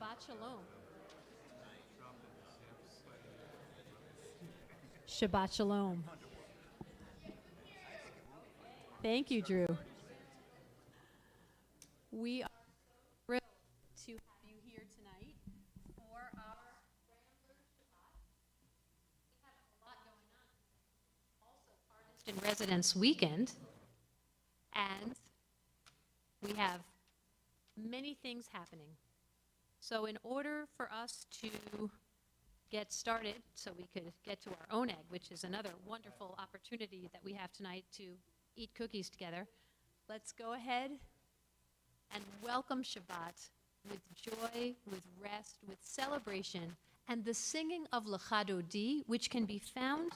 Shabbat Shalom. Shabbat Shalom. Thank you, Drew. We are thrilled to have you here tonight for our Rambler Shabbat. We have a lot going on. Also, Artist in Residence Weekend, and we have many things happening. So in order for us to get started, so we could get to our own egg, which is another wonderful opportunity that we have tonight to eat cookies together, let's go ahead and welcome Shabbat with joy, with rest, with celebration, and the singing of Lecha Dodi, which can be found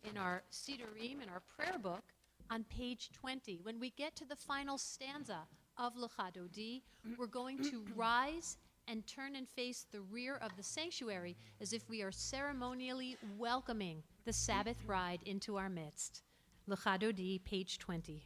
in our Sidurim, in our prayer book, on page 20. When we get to the final stanza of Lecha Dodi, we're going to rise and turn and face the rear of the sanctuary as if we are ceremonially welcoming the Sabbath bride into our midst. Lecha Dodi, page 20.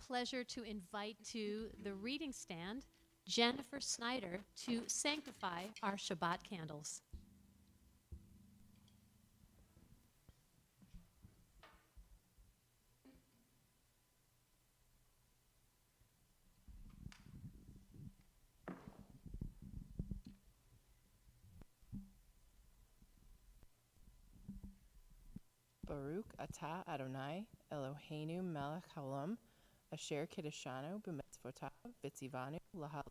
Pleasure to invite to the reading stand Jennifer Snyder to sanctify our Shabbat candles. Baruch atah Adonai Eloheinu melech haolam asher kiddushanu b'mitzvotav v'tzivanu lahal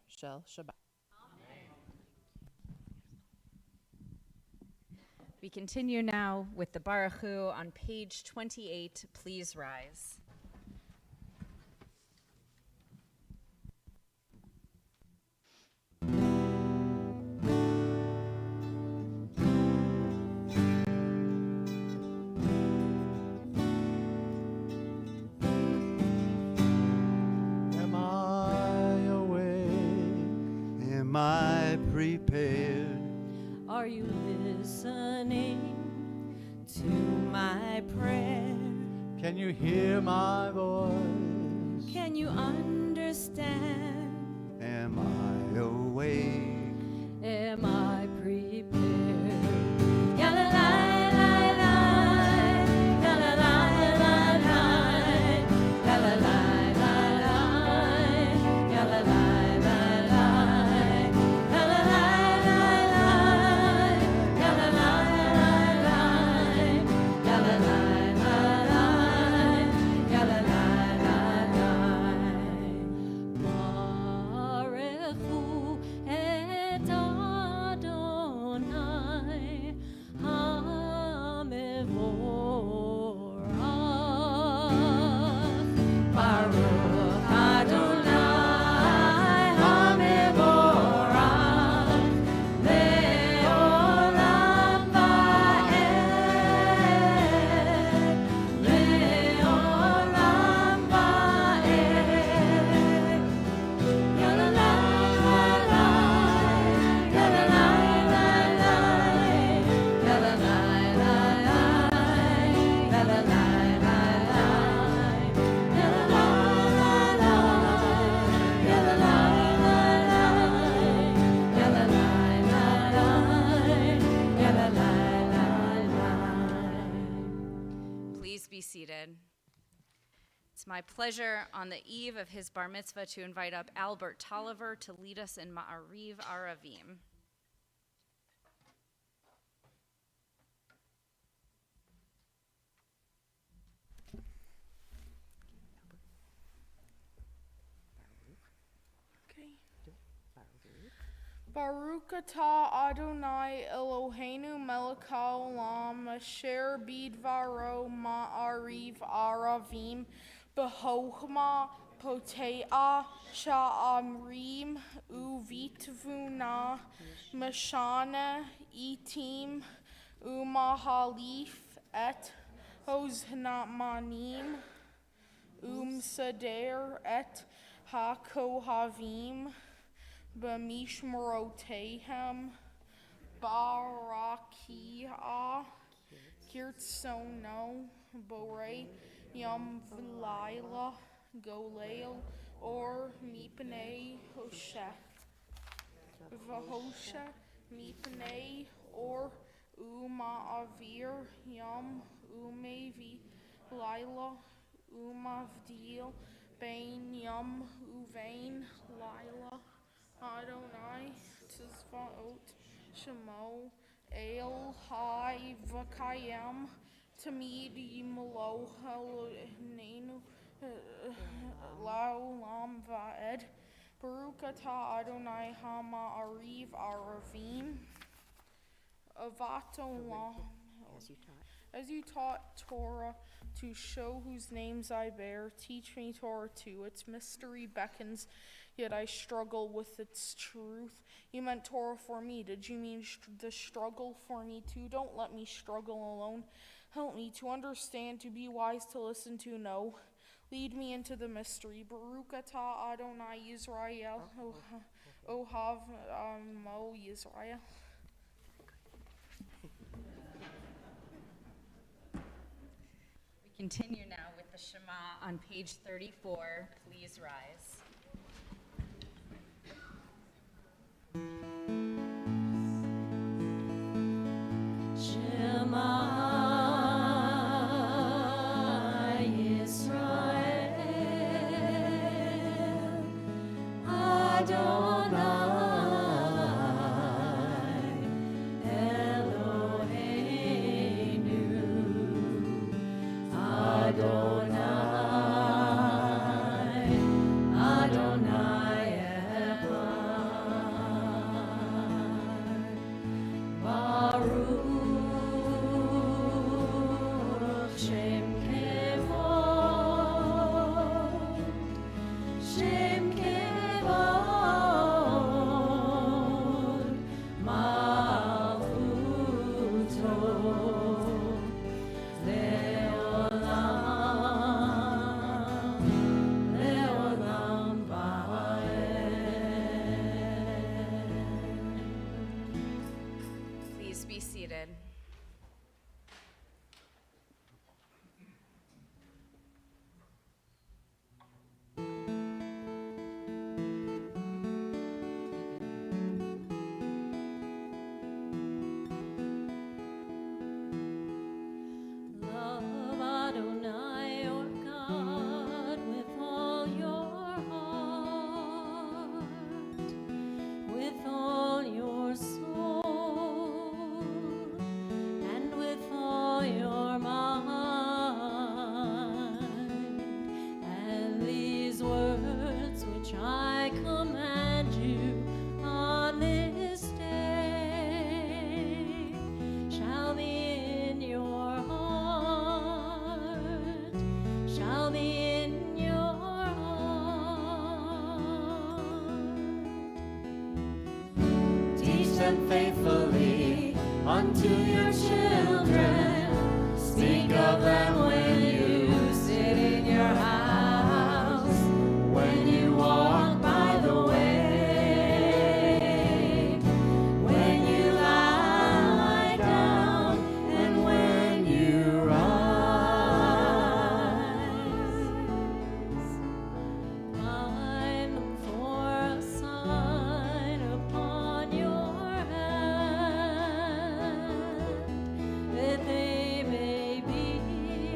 shel Shabbat. We continue now with the Baruch Hu on page 28. Please rise. Am I prepared? Are you listening to my prayer? Can you hear my voice? Can you understand? Am I awake? Am I prepared? Ya la la la la, la la la la la, la la la la la, ya la la la la, la la la la la, ya la la la la, ya la la la la, ya la la la la. Baruchu et Adonai HaMevorach. Baruch Adonai HaMevorach Le'olam va'ed, Le'olam va'ed. Ya la la la la, ya la la la la, ya la la la la, ya la la la la, ya la la la la, ya la la la la, ya la la la la, ya la la la la. Please be seated. It's my pleasure on the eve of his bar mitzvah to invite up Albert Tolliver to lead us in Ma'ariv Aravim. Baruch atah Adonai Eloheinu melech haolam asher bidvaro ma'ariv aravim behochma poteah sha'amrim uvitvuna mashana itim umahalif et hoznamanim sader et hakohavim b'mishmorotehem barakia kirtsono borei yom v'layla golel or mipnei hoshe v'hoshe mipnei or avir yom umevi laila umavdil bein yom uvein laila Adonai tzvaot shemo el hai v'kayem tamid yimlo halneinu laolam va'ed Baruch atah Adonai ha'ma'ariv aravim avatolam. As you taught Torah to show whose names I bear, teach me Torah too. Its mystery beckons, yet I struggle with its truth. You meant Torah for me. Did you mean the struggle for me too? Don't let me struggle alone. Help me to understand, to be wise, to listen, to know. Lead me into the mystery. Baruch atah Adonai Yisrael, Ohav Mo Yisrael. We continue now with the Shema on page 34. Please rise. Shema Yisrael, Adonai Eloheinu, Adonai seated. Love Adonai your God with all your heart, with all your soul, and with all your mind. And these words which I command you on this day shall be in your heart, shall be in your heart. Teach them faithfully unto your children. Speak of them when you sit in your house, when you walk by the way, when you lie down, and when you rise. Bind them for a sign upon your hand, that they may be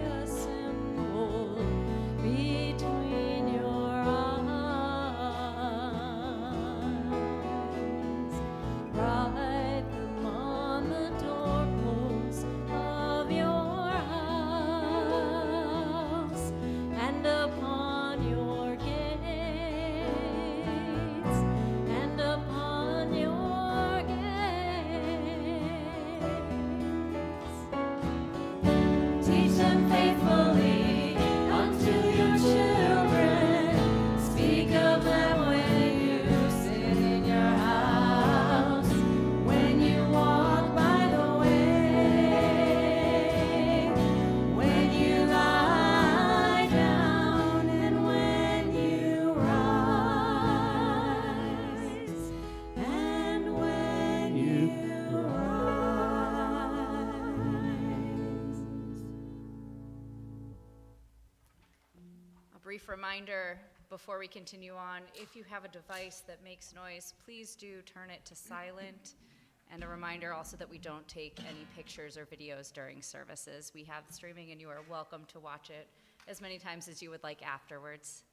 a symbol between your eyes. Write them on the doorposts of your house and upon your gates, and upon your gates. Teach them faithfully unto your children. Speak of them when you sit in your house, when you walk by the way, when you lie down, and when you rise, and when you rise. A brief reminder before we continue on, if you have a device that makes noise, please do turn it to silent. And a reminder also that we don't take any pictures or videos during services. We have streaming and you are welcome to watch it as many times as you would like afterwards.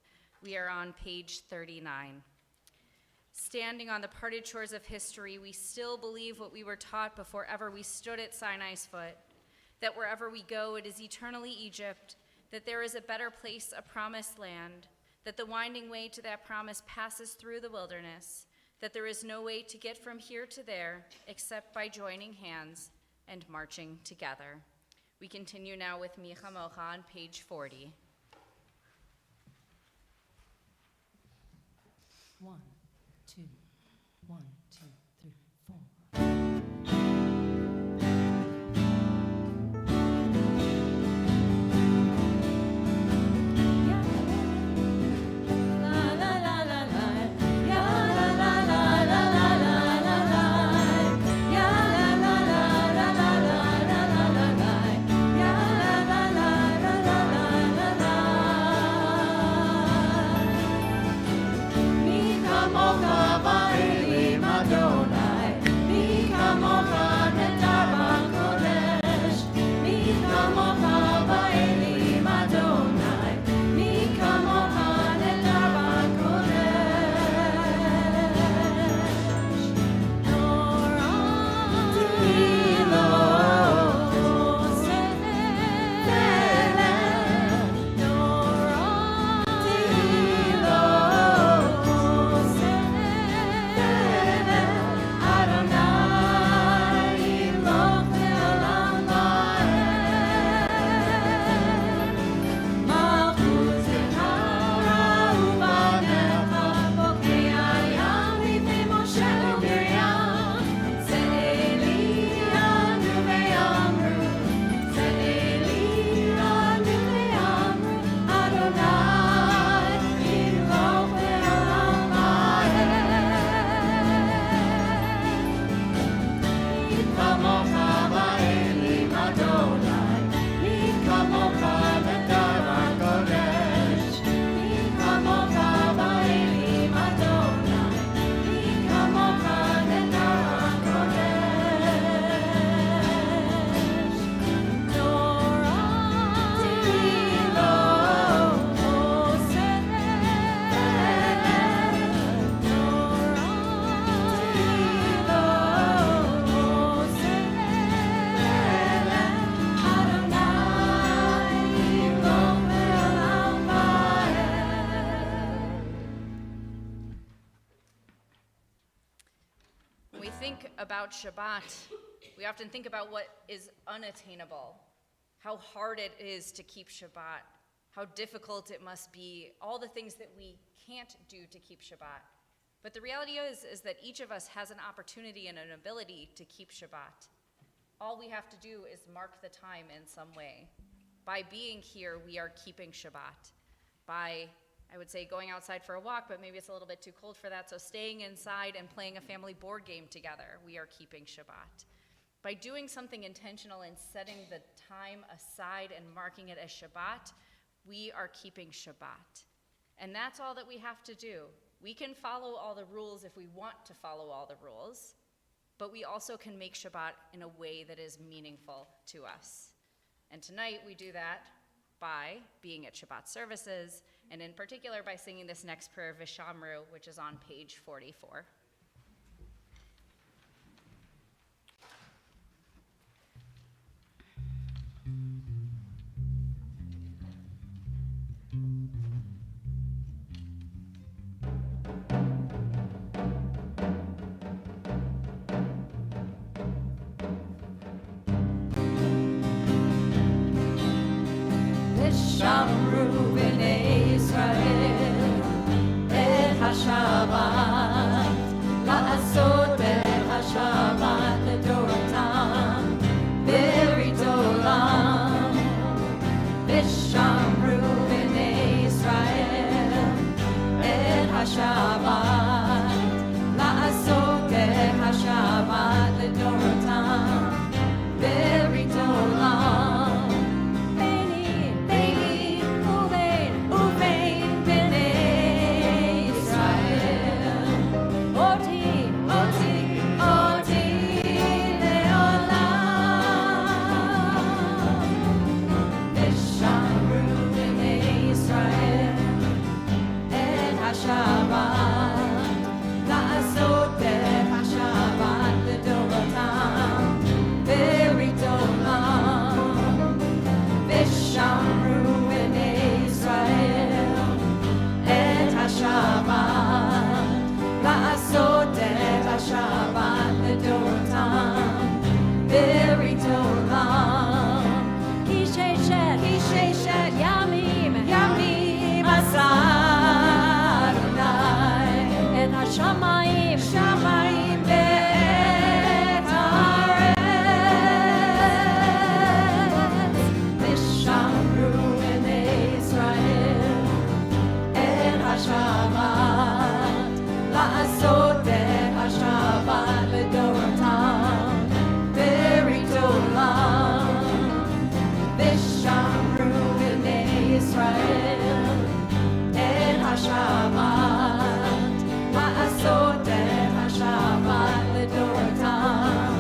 We are on page 39. Standing on the parted shores of history, we still believe what we were taught before ever we stood at Sinai's foot, that wherever we go, it is eternally Egypt, that there is a better place, a promised land, that the winding way to that promise passes through the wilderness, that there is no way to get from here to there except by joining hands and marching together. We continue now with Micha Mocha on page 40. 1, 2, 1, 2, 3, 4. Mika mocha ba'elim think about Shabbat, we often think about what is unattainable, how hard it is to keep Shabbat, how difficult it must be, all the things that we can't do to keep Shabbat. But the reality is that each of us has an opportunity and an ability to keep Shabbat. All we have to do is mark the time in some way. By being here, we are keeping Shabbat. By, I would say, going outside for a walk, but maybe it's a little bit too cold for that, so staying inside and playing a family board game together, we are keeping Shabbat. By doing something intentional and setting the time aside and marking it as Shabbat, we are keeping Shabbat. And that's all that we have to do. We can follow all the rules if we want to follow all the rules, but we also can make Shabbat in a way that is meaningful to us. And tonight we do that by being at Shabbat services, and in particular by singing this next prayer, Vishamru, which is on page 44. Shamru b'nei Yisrael et HaShabbat la'asot et HaShabbat ledoratam berit olam V'shamru b'nei Yisrael et HaShabbat la'asot et HaShabbat ledoratam berit olam Shamayim, Shamayim be'et haaretz V'shamru b'nei Yisrael et HaShabbat la'asot et HaShabbat ledoratam berit olam V'shamru b'nei Yisrael et HaShabbat la'asot et HaShabbat ledoratam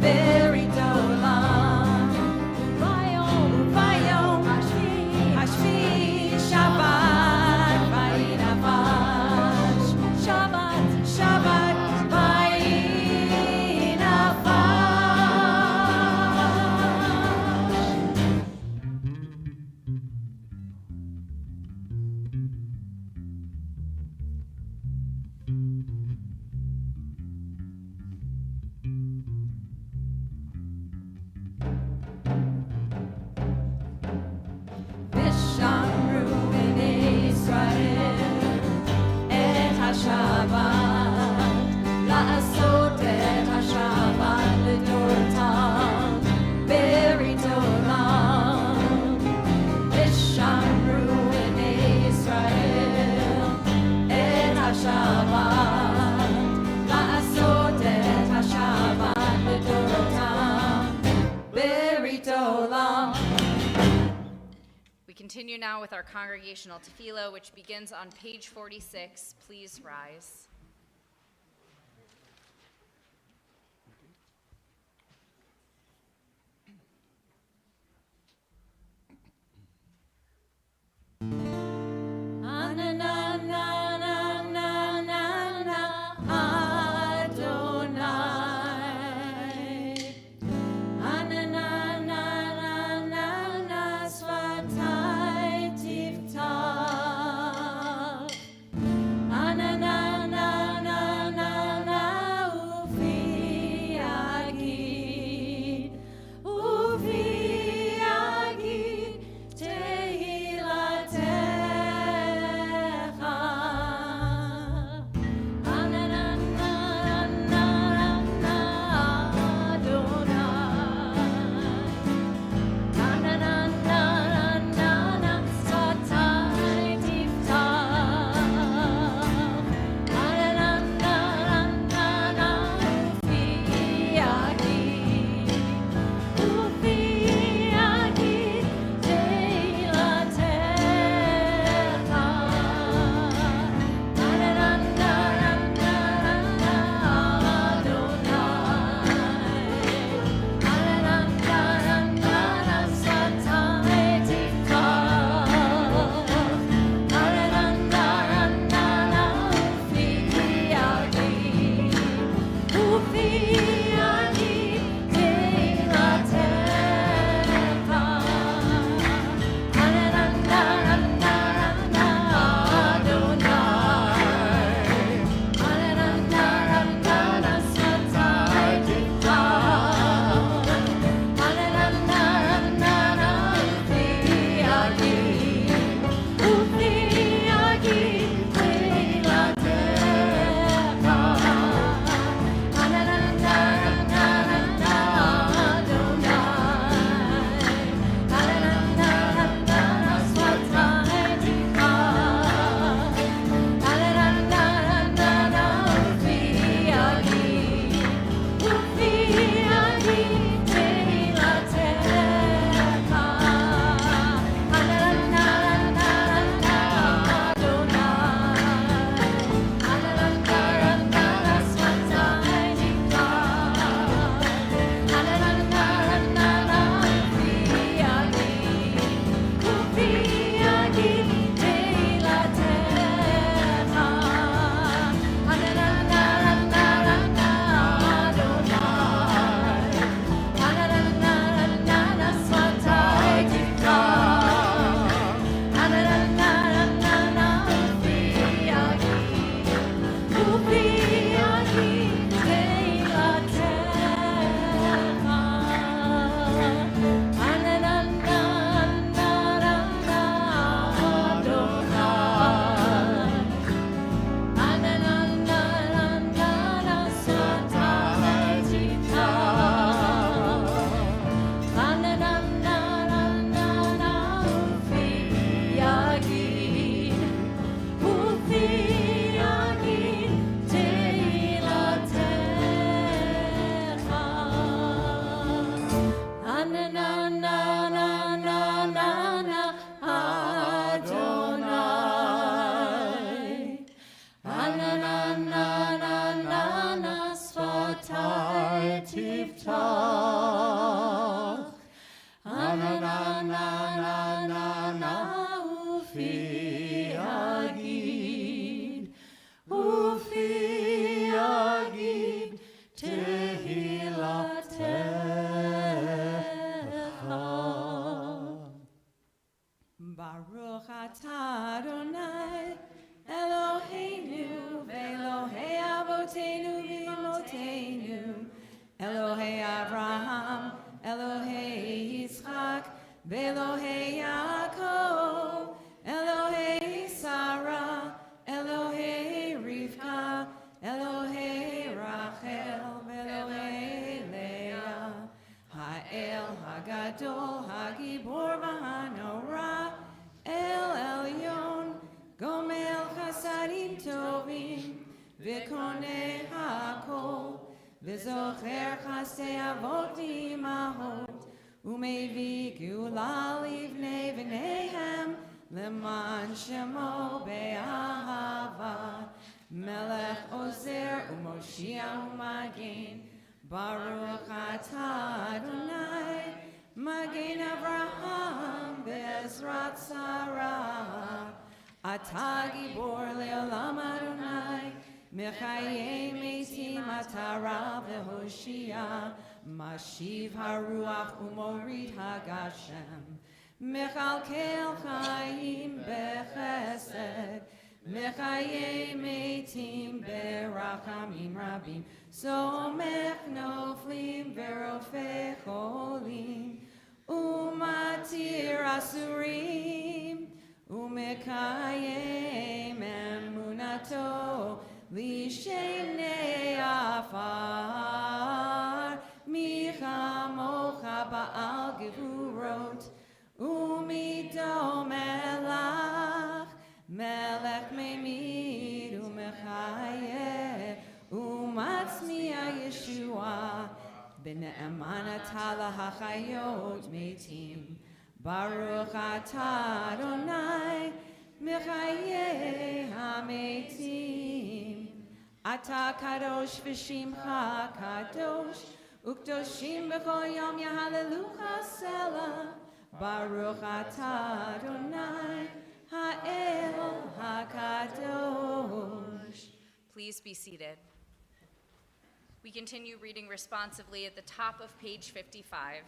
berit olam Vayom hashvi Shabbat vayinavash Shabbat Shabbat vayinavash V'shamru b'nei Yisrael et HaShabbat la'asot et HaShabbat ledoratam berit olam V'shamru b'nei Yisrael et HaShabbat la'asot et HaShabbat ledoratam berit olam. We continue now with our congregational tefillah, which begins on page 46. Please rise. Na וזוכר חסדי אבות ואימהות, ומביא גאולה לבני בניהם, למען שמו באהבה. מלך עוזר ומושיע ומגן, ברוך אתה אדוני, מגן אברהם בעזרת שרה. אתה גיבור לעולם אדוני, מחיי מתים אתה רב והושיע, משיב הרוח ומוריד הגשם, מכלכל חיים בחסד, מחיי מתים ברחמים רבים, סומך נופלים ורופא חולים, ומתיר אסורים, ומקיים אמונתו לשני עפר. מי כמוך בעל גבורות ומידו מלך, מלך ממית ומחיה ומצמיע ישועה, בנאמן אתה להחיות מתים, ברוך אתה אדוני מחיי המתים. אתה קדוש ושמך קדוש, וקדושים בכל יום יהללוך סלע, ברוך אתה אדוני האל הקדוש. Please be seated. We continue reading responsively at the top of page 55.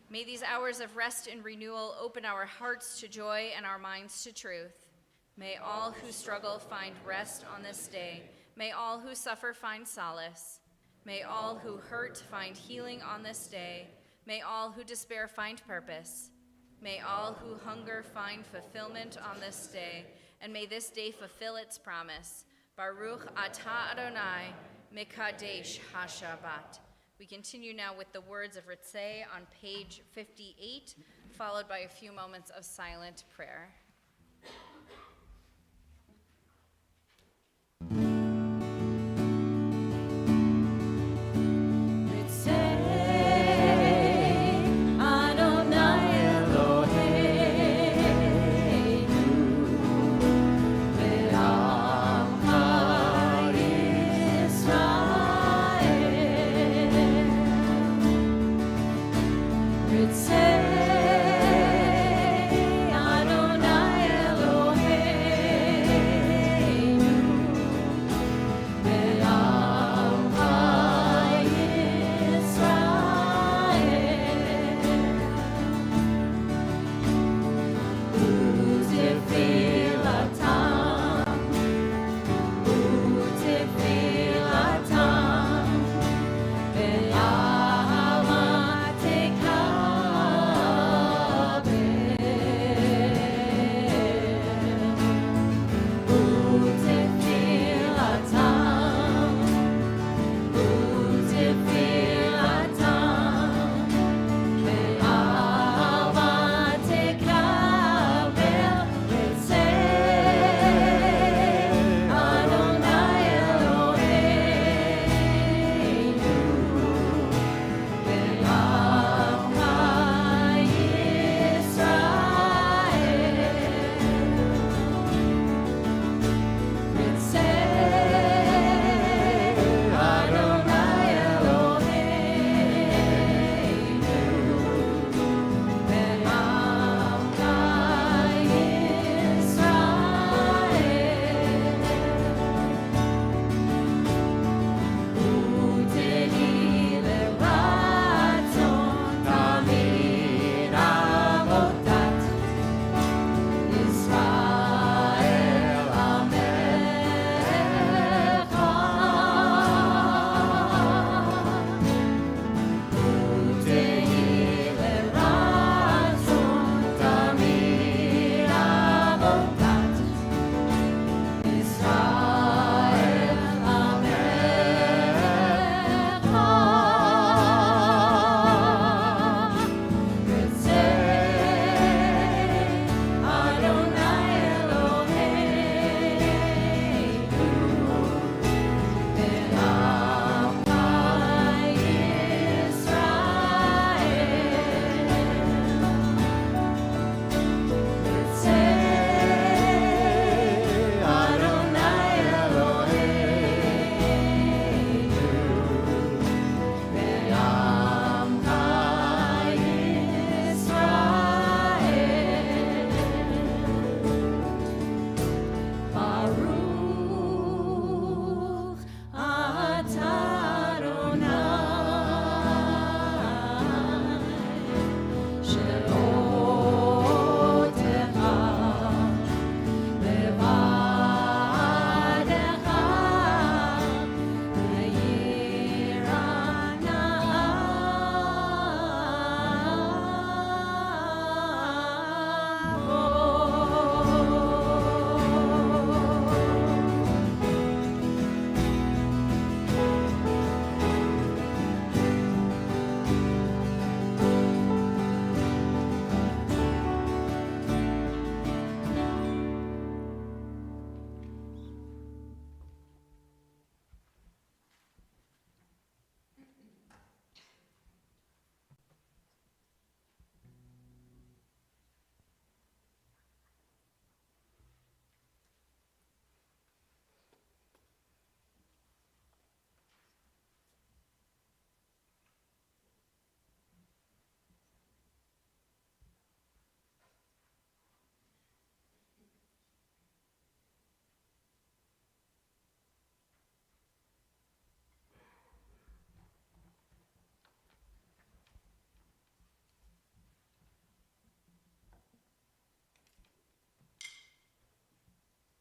May these hours of rest and renewal open our hearts to joy and our minds to truth. May all who struggle find rest on this day. May all who suffer find solace. May all who hurt find healing on this day. May all who despair find purpose. May all who hunger find fulfillment on this day. And may this day fulfill its promise. Baruch atah Adonai, Mekadesh HaShabbat. We continue now with the words of Ritzeh on page 58, followed by a few moments of silent prayer. Adonai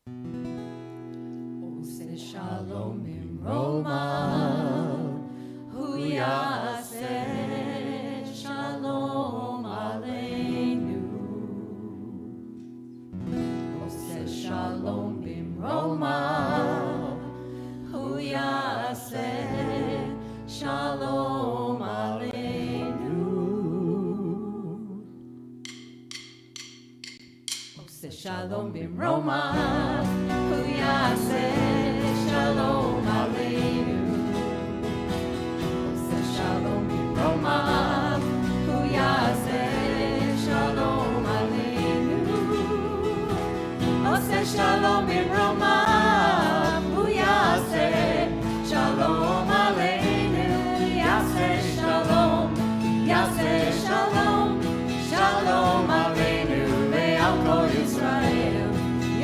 Ose shalom bimroma, hu yaseh shalom aleinu. Ose shalom bimroma, hu yaseh shalom aleinu. Ose shalom bimroma, hu yaseh shalom aleinu. Ose shalom bimroma, hu yaseh shalom aleinu. Ose shalom bimroma, hu yaseh shalom aleinu. Yaseh shalom, yaseh shalom, shalom aleinu ve'al kol Yisrael.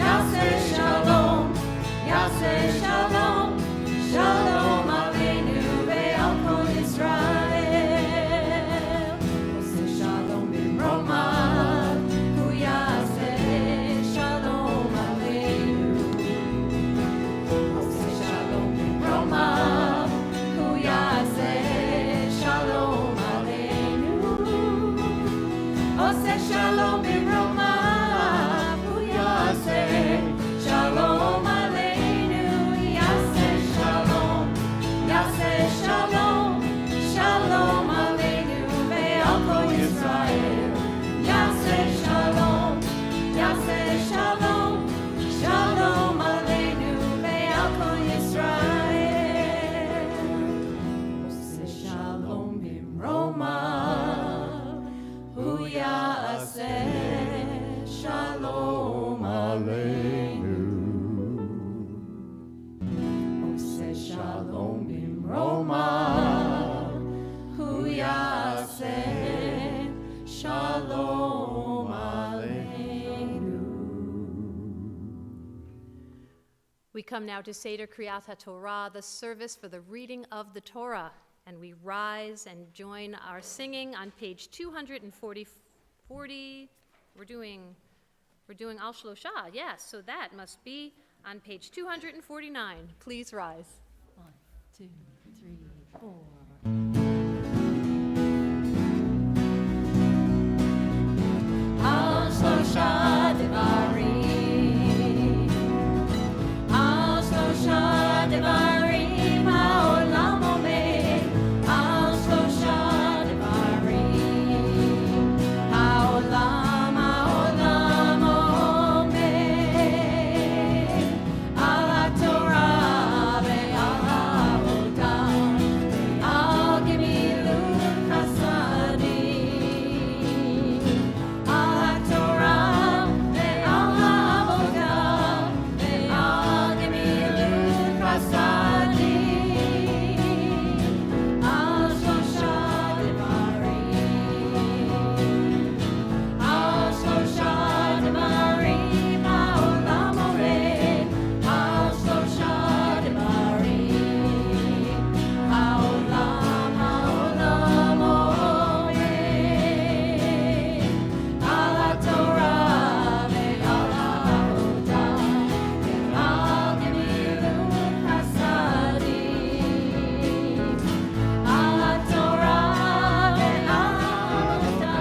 Yaseh shalom, yaseh shalom, shalom aleinu ve'al kol Yisrael. Ose shalom bimroma, hu yaseh shalom aleinu. Ose shalom bimroma, hu yaseh shalom aleinu. Ose shalom bimroma, hu yaseh shalom aleinu. Yaseh shalom, yaseh shalom, shalom aleinu ve'al kol Yisrael. Yaseh shalom, yaseh shalom, shalom aleinu ve'al kol Yisrael. Ose shalom bimroma, hu yaseh shalom aleinu. Ose shalom bimroma, hu yaseh shalom aleinu. We come now to Seder Kriyat HaTorah, the service for the reading of the Torah, and we rise and join our singing on page 240. We're doing Al Shlosha, yes, so that must be on page 249. Please rise. 1, 2, 3, 4. Al Shlosha Devarim, Al Shlosha Devarim, Ha'olam omed, Al Shlosha Devarim, Ha'olam omed, Al HaTorah ve'al ha'avodah, Al gemilut chasadim, Al HaTorah ve'al ha'avodah, ve'al gemilut chasadim, Al Shlosha Devarim, Al Shlosha Devarim, Ha'olam omed, Al Shlosha Devarim, Ha'olam omed, Al HaTorah ve'al ha'avodah, ve'al gemilut chasadim, Al HaTorah ve'al ha'avodah,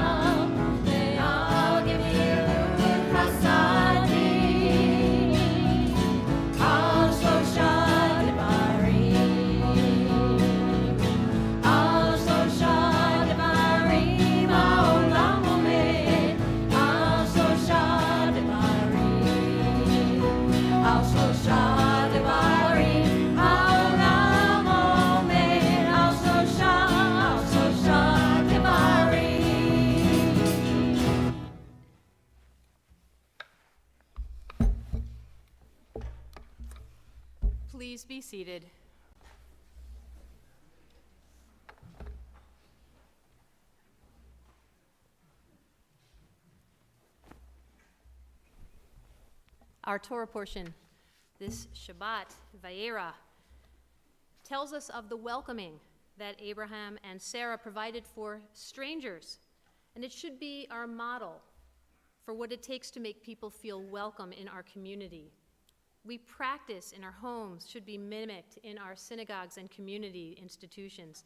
ve'al gemilut chasadim, Al Shlosha Devarim, Al Shlosha Devarim, Ha'olam omed, Al Shlosha Devarim, Al Shlosha Devarim, Ha'olam omed, Al Shlosha Devarim. Please be seated. Our Torah portion this Shabbat, Vayera, tells us of the welcoming that Abraham and Sarah provided for strangers, and it should be our model for what it takes to make people feel welcome in our community. we practice in our homes should be mimicked in our synagogues and community institutions.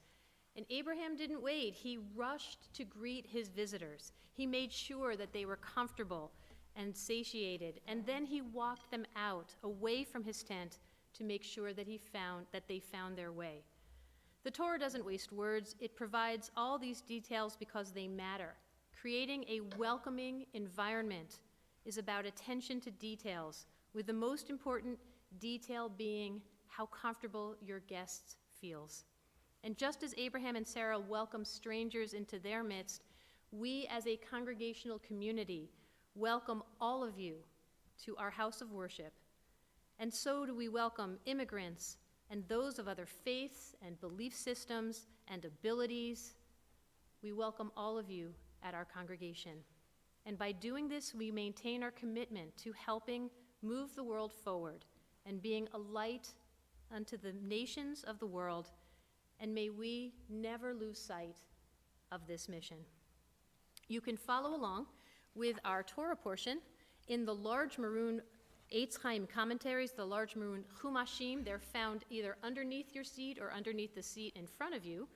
And Abraham didn't wait. He rushed to greet his visitors. He made sure that they were comfortable and satiated, and then he walked them out, away from his tent, to make sure that they found their way. The Torah doesn't waste words. It provides all these details because they matter. Creating a welcoming environment is about attention to details, with the most important detail being how comfortable your guest feels. And just as Abraham and Sarah welcomed strangers into their midst, we as a congregational community welcome all of you to our house of worship. And so do we welcome immigrants and those of other faiths and belief systems and abilities. We welcome all of you at our congregation. And by doing this, we maintain our commitment to helping move the world forward and being a light unto the nations of the world. And may we never lose sight of this mission. You can follow along with our Torah portion in the large maroon Eitz Chaim commentaries, the large maroon Chumashim. They're found either underneath your seat or underneath the seat in front of you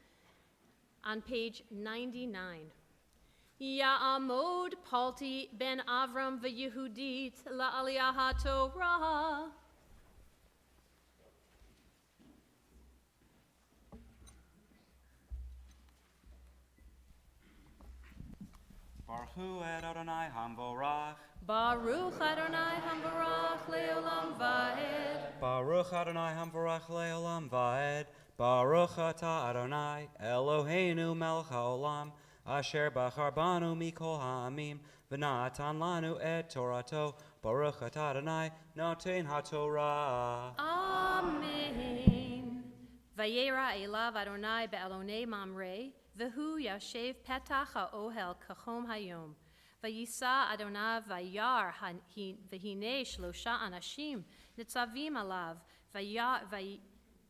on page 99. Ya'amod Palti ben Avram v'Yehudit la'aliyah ha'Torah. Baruch hu et Adonai hamvorach. Baruch Adonai hamvarach le'olam va'ed. Baruch Adonai hamvorach le'olam va'ed. Baruch atah Adonai Eloheinu melech haolam asher bachar banu mikol ha'amim v'natan lanu et Torato. Baruch atah Adonai noten haTorah. Amen. Vayera elav Adonai be'alonei mamre. V'hu yashev petach ha'ohel kachom hayom. Vayisa Adonai vayar v'hine shlosha anashim nitzavim alav. Vayar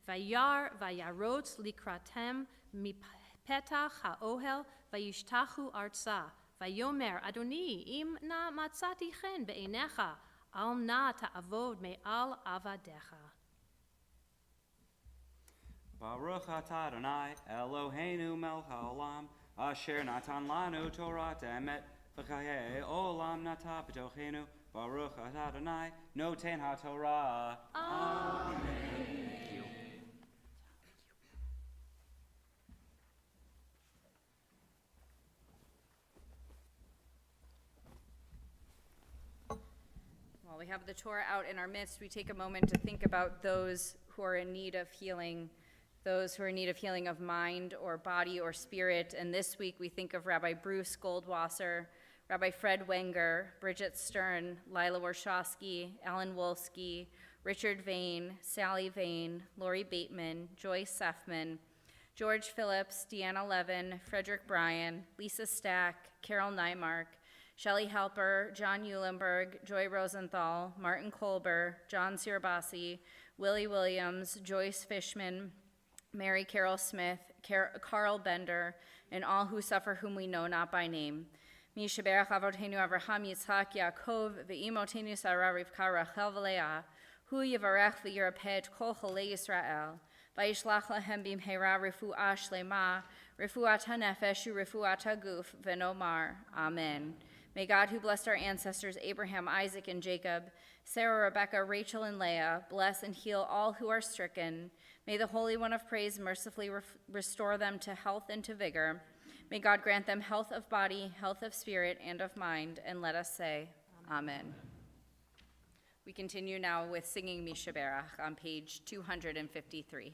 vayarotz likratem mipetach ha'ohel vayishtachu artsa. Vayomer Adoni im na matzati chen be'enecha al na ta'avod me'al avadecha. Baruch atah Adonai Eloheinu melech haolam asher natan lanu Torat emet v'chayei olam nata b'tochenu. Baruch atah Adonai noten haTorah. Amen. While we have the Torah out in our midst, we take a moment to think about those who are in need of healing, those who are in need of healing of mind or body or spirit. And this week we think of Rabbi Bruce Goldwasser, Rabbi Fred Wenger, Bridget Stern, Lila Warshawski, Alan Wolski, Richard Vane, Sally Vane, Lori Bateman, Joyce Sefman, George Phillips, Deanna Levin, Frederick Bryan, Lisa Stack, Carol Nymark, Shelley Halper, John Eulenberg, Joy Rosenthal, Martin Kolber, John Sirabasi, Willie Williams, Joyce Fishman, Mary Carol Smith, Carl Bender, and all who suffer whom we know not by name. Mishaberach Avotenu Avraham Yitzhak Yaakov ve'imotenu Sarah Rivka Rachel v'Leah hu yivarech v'yirapeh kol cholei Yisrael v'yishlach lahem bimheira refuah shlema refuat hanefesh u'refuat haguf v'nomar Amen. May God, who blessed our ancestors Abraham, Isaac, and Jacob, Sarah, Rebekah, Rachel, and Leah, bless and heal all who are stricken. May the Holy One of Praise mercifully restore them to health and to vigor. May God grant them health of body, health of spirit, and of mind. And let us say, Amen. We continue now with singing Mishaberach on page 253.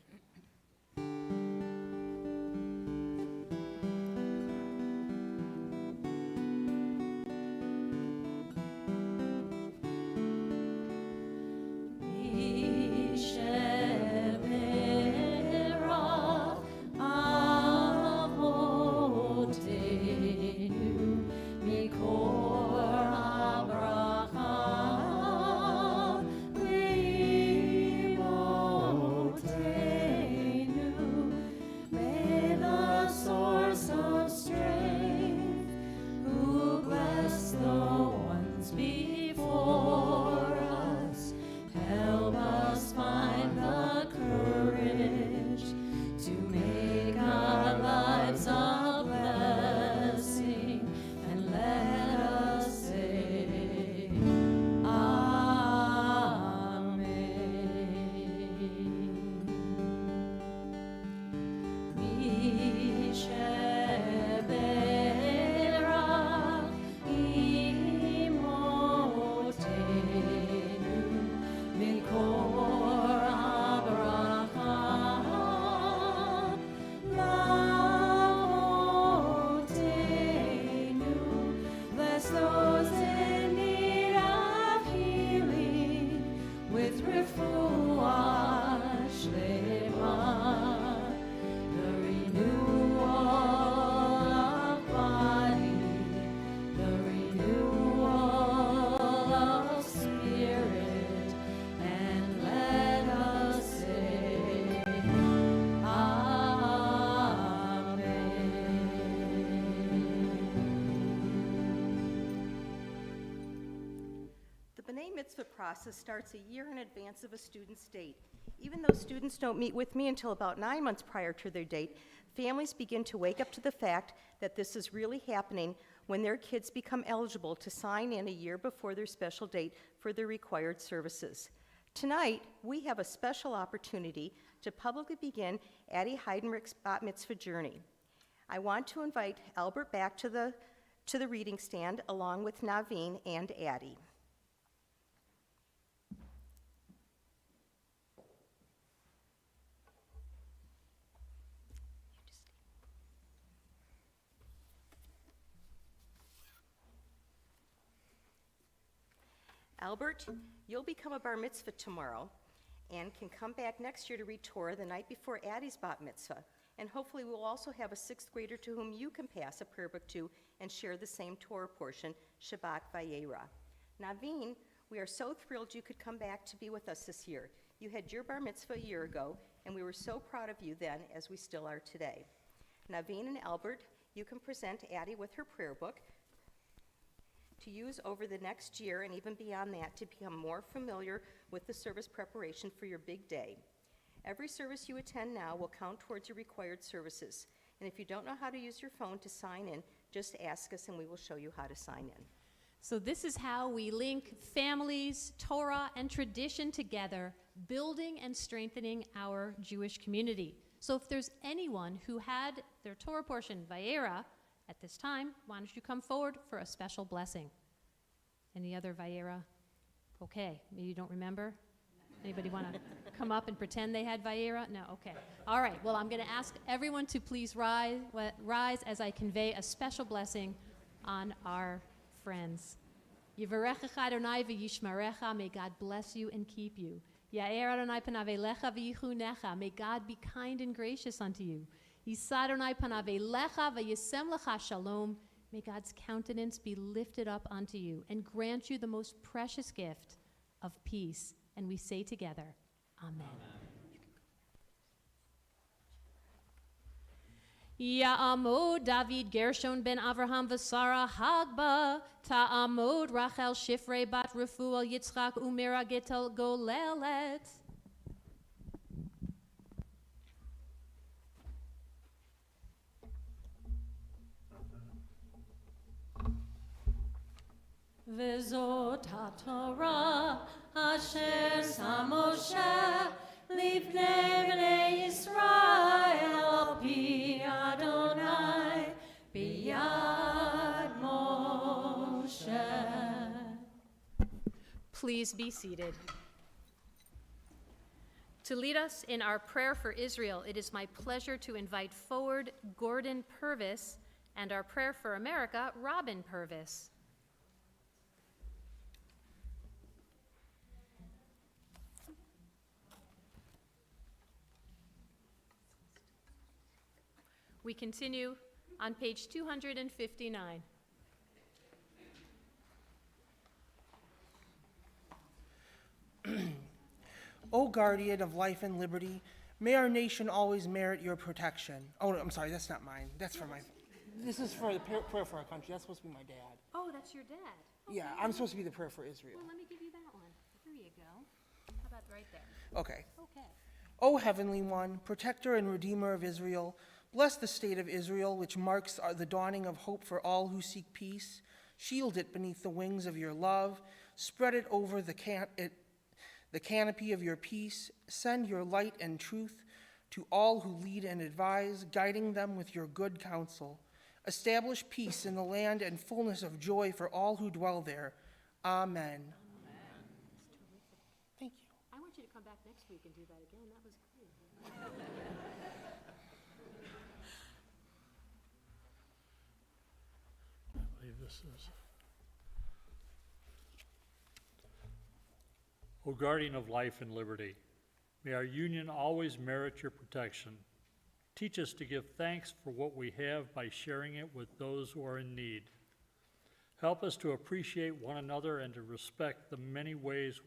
Mikor Abraham, mitzvah process starts a year in advance of a student's date. Even though students don't meet with me until about 9 months prior to their date, families begin to wake up to the fact that this is really happening when their kids become eligible to sign in a year before their special date for their required services. Tonight, we have a special opportunity to publicly begin Addie Heidenreich's bat mitzvah journey. I want to invite Albert back to the reading stand along with Naveen and Addie. Albert, you'll become a bar mitzvah tomorrow and can come back next year to read Torah the night before Addie's bat mitzvah. And hopefully we'll also have a 6th grader to whom you can pass a prayer book to and share the same Torah portion, Shabbat Vayera. Naveen, we are so thrilled you could come back to be with us this year. You had your bar mitzvah a year ago, and we were so proud of you then, as we still are today. Naveen and Albert, you can present Addie with her prayer book to use over the next year and even beyond that to become more familiar with the service preparation for your big day. Every service you attend now will count towards your required services. And if you don't know how to use your phone to sign in, just ask us and we will show you how to sign in. So this is how we link families, Torah, and tradition together, building and strengthening our Jewish community. So if there's anyone who had their Torah portion, Vayera, at this time, why don't you come forward for a special blessing? Any other Vayera? Okay, maybe you don't remember? Anybody want to come up and pretend they had Vayera? No, okay. All right, well, I'm going to ask everyone to please rise as I convey a special blessing on our friends. Yivarechecha Adonai v'yishmarecha, may God bless you and keep you. Ya'er Adonai panav elecha v'yichunecha, may God be kind and gracious unto you. Yisa Adonai panav elecha v'yisem lecha shalom, may God's countenance be lifted up unto you and grant you the most precious gift of peace. And we say together, Amen. Ya'amod David Gershon ben Avraham v'Sara Hagba, Ta'amod Rachel Shifrei bat Refuel Yitzchak Umira Getel Golelet. וזאת התורה אשר שם משה לפני בני ישראל על פי אדוני ביד משה. Please be seated. To lead us in our prayer for Israel, it is my pleasure to invite forward Gordon Purvis and our prayer for America, Robin Purvis. We continue on page 259. O guardian of life and liberty, may our nation always merit your protection. Oh, no, I'm sorry, that's not mine. That's for my. This is for the prayer for our country. That's supposed to be my dad. Oh, that's your dad. Yeah, I'm supposed to be the prayer for Israel. Well, let me give you that one. Here you go. How about right there? Okay. Okay. O Heavenly One, protector and redeemer of Israel, bless the state of Israel, which marks the dawning of hope for all who seek peace. Shield it beneath the wings of your love. Spread it over the canopy of your peace. Send your light and truth to all who lead and advise, guiding them with your good counsel. Establish peace in the land and fullness of joy for all who dwell there. Amen. Thank you. I want you to come back next week and do that again. That was great. I believe this is. O guardian of life and liberty, may our union always merit your protection. Teach us to give thanks for what we have by sharing it with those who are in need. Help us to appreciate one another and to respect the many ways